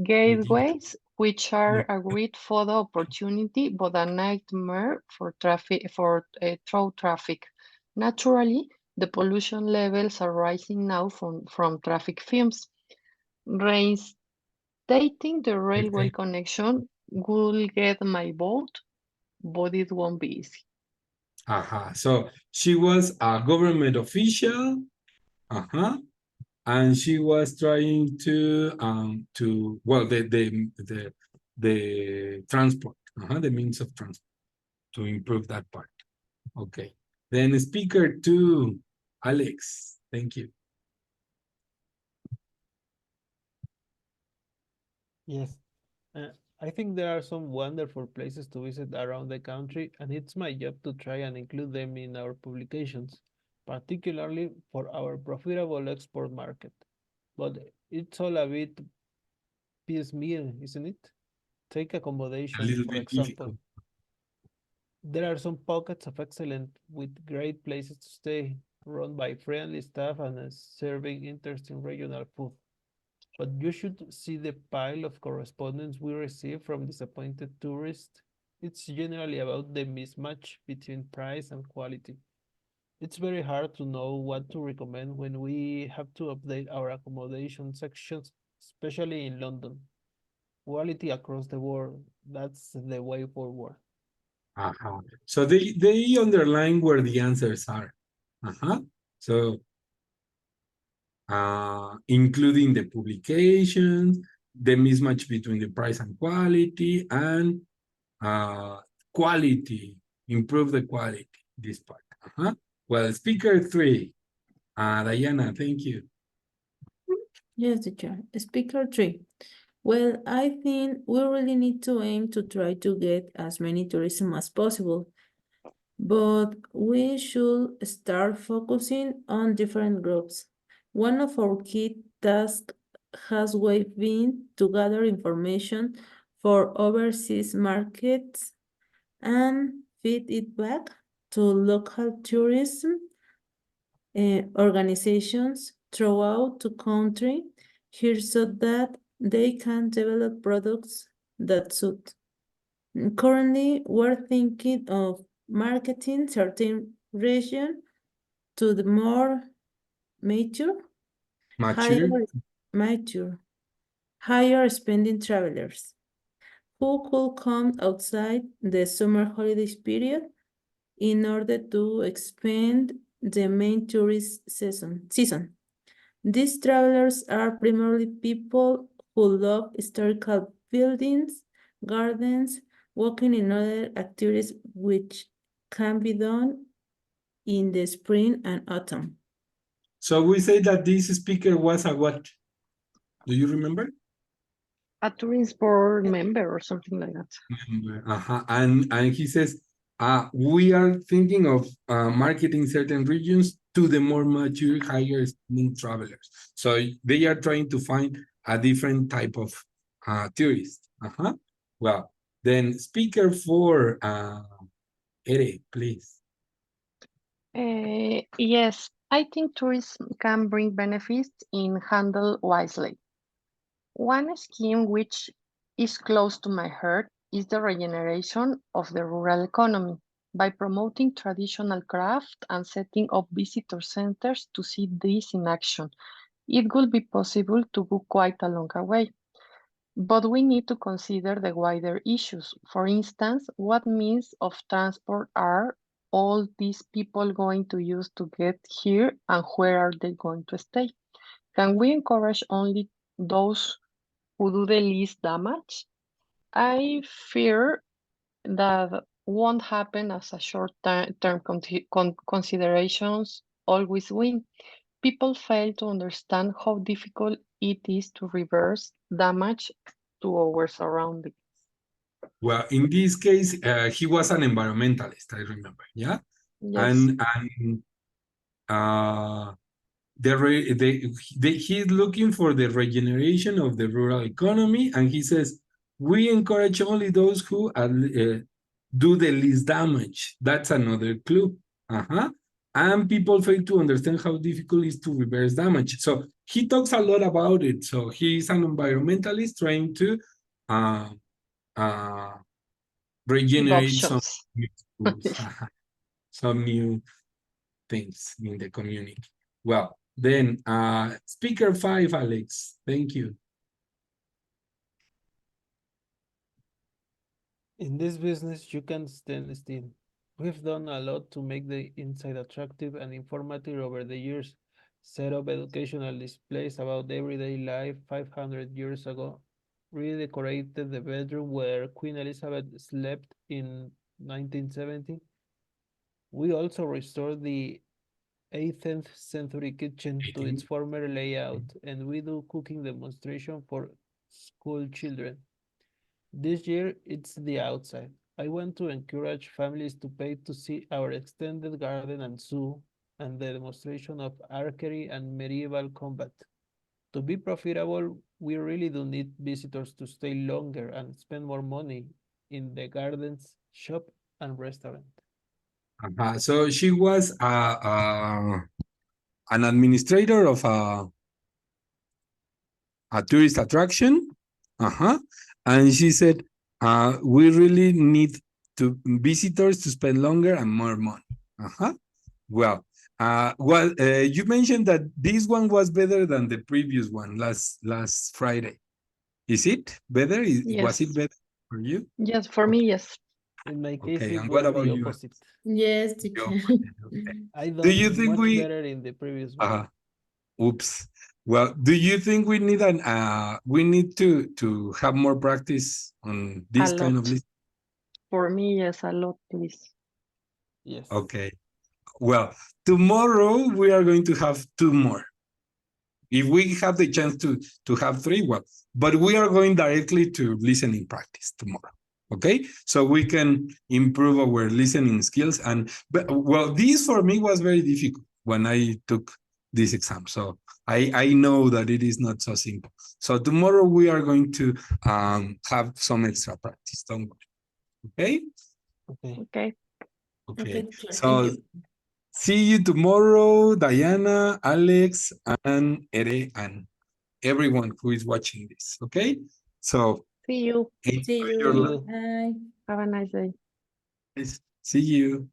gateways, which are a great photo opportunity, but a nightmare for through traffic. Naturally, the pollution levels are rising now from traffic fumes. Reinstating the railway connection will get my vote, but it won't be easy. So she was a government official, and she was trying to well the transport, the means of transport, to improve that part. Okay. Then speaker 2, Alex. Thank you. Yes. I think there are some wonderful places to visit around the country, and it's my job to try and include them in our publications, particularly for our profitable export market. But it's all a bit piecemeal, isn't it? Take accommodation, for example. There are some pockets of excellent with great places to stay, run by friendly staff and serving interesting regional food. But you should see the pile of correspondence we receive from disappointed tourists. It's generally about the mismatch between price and quality. It's very hard to know what to recommend when we have to update our accommodation sections, especially in London. Quality across the board, that's the way forward. So they underline where the answers are. So including the publications, the mismatch between the price and quality, and quality, improve the quality, this part. Well, speaker 3, Diana, thank you. Yes, teacher. Speaker 3. Well, I think we really need to aim to try to get as many tourism as possible, but we should start focusing on different groups. One of our key tasks has been to gather information for overseas markets and feed it back to local tourism organizations throughout the country here so that they can develop products that suit. Currently, we're thinking of marketing certain region to the more mature, higher spending travelers who could come outside the summer holidays period in order to expand the main tourist season. These travelers are primarily people who love historical buildings, gardens, walking and other activities which can be done in the spring and autumn. So we say that this speaker was a what? Do you remember? A tourist board member or something like that. And he says, we are thinking of marketing certain regions to the more mature, higher spending travelers. So they are trying to find a different type of tourist. Well, then speaker 4, Ere, please. Yes, I think tourism can bring benefits in handled wisely. One scheme which is close to my heart is the regeneration of the rural economy by promoting traditional craft and setting up visitor centers to see this in action. It would be possible to go quite a long way. But we need to consider the wider issues. For instance, what means of transport are all these people going to use to get here and where are they going to stay? Can we encourage only those who do the least damage? I fear that won't happen as a short-term considerations always win. People fail to understand how difficult it is to reverse damage to our surroundings. Well, in this case, he was an environmentalist, I remember, yeah? Yes. He's looking for the regeneration of the rural economy, and he says, we encourage only those who do the least damage. That's another clue. And people fail to understand how difficult it is to reverse damage. So he talks a lot about it. So he's an environmentalist trying to regenerate some new things in the community. Well, then speaker 5, Alex, thank you. In this business, you can stand still. We've done a lot to make the inside attractive and informative over the years. Set up educational displays about everyday life 500 years ago. Redecorated the bedroom where Queen Elizabeth slept in 1970. We also restored the 18th century kitchen to its former layout, and we do cooking demonstration for school children. This year, it's the outside. I want to encourage families to pay to see our extended garden and zoo and the demonstration of archery and medieval combat. To be profitable, we really do need visitors to stay longer and spend more money in the gardens, shop, and restaurant. So she was an administrator of a tourist attraction. And she said, we really need visitors to spend longer and more money. Well, you mentioned that this one was better than the previous one last Friday. Is it better? Yes. Was it better for you? Yes, for me, yes. In my case, Okay, it and was what about the you? opposite. Yes, teacher. I Do you done think much better in the previous one. Oops. Well, do you think we need to have more practice on this kind of list? For me, yes, a lot, please. Yes. Okay. Well, tomorrow we are going to have 2 more. If we have the chance to have 3, well, but we are going directly to listening practice tomorrow. Okay, so we can improve our listening skills. Well, this for me was very difficult when I took this exam. So I know that it is not so simple. So tomorrow we are going to have some extra practice. Don't worry. Okay. Okay. Okay. Teacher, So thank you. see you tomorrow, Diana, Alex, and Ere, and everyone who is watching this. Okay. So See you. See enjoy your you. life. Bye. Have a nice day. See you.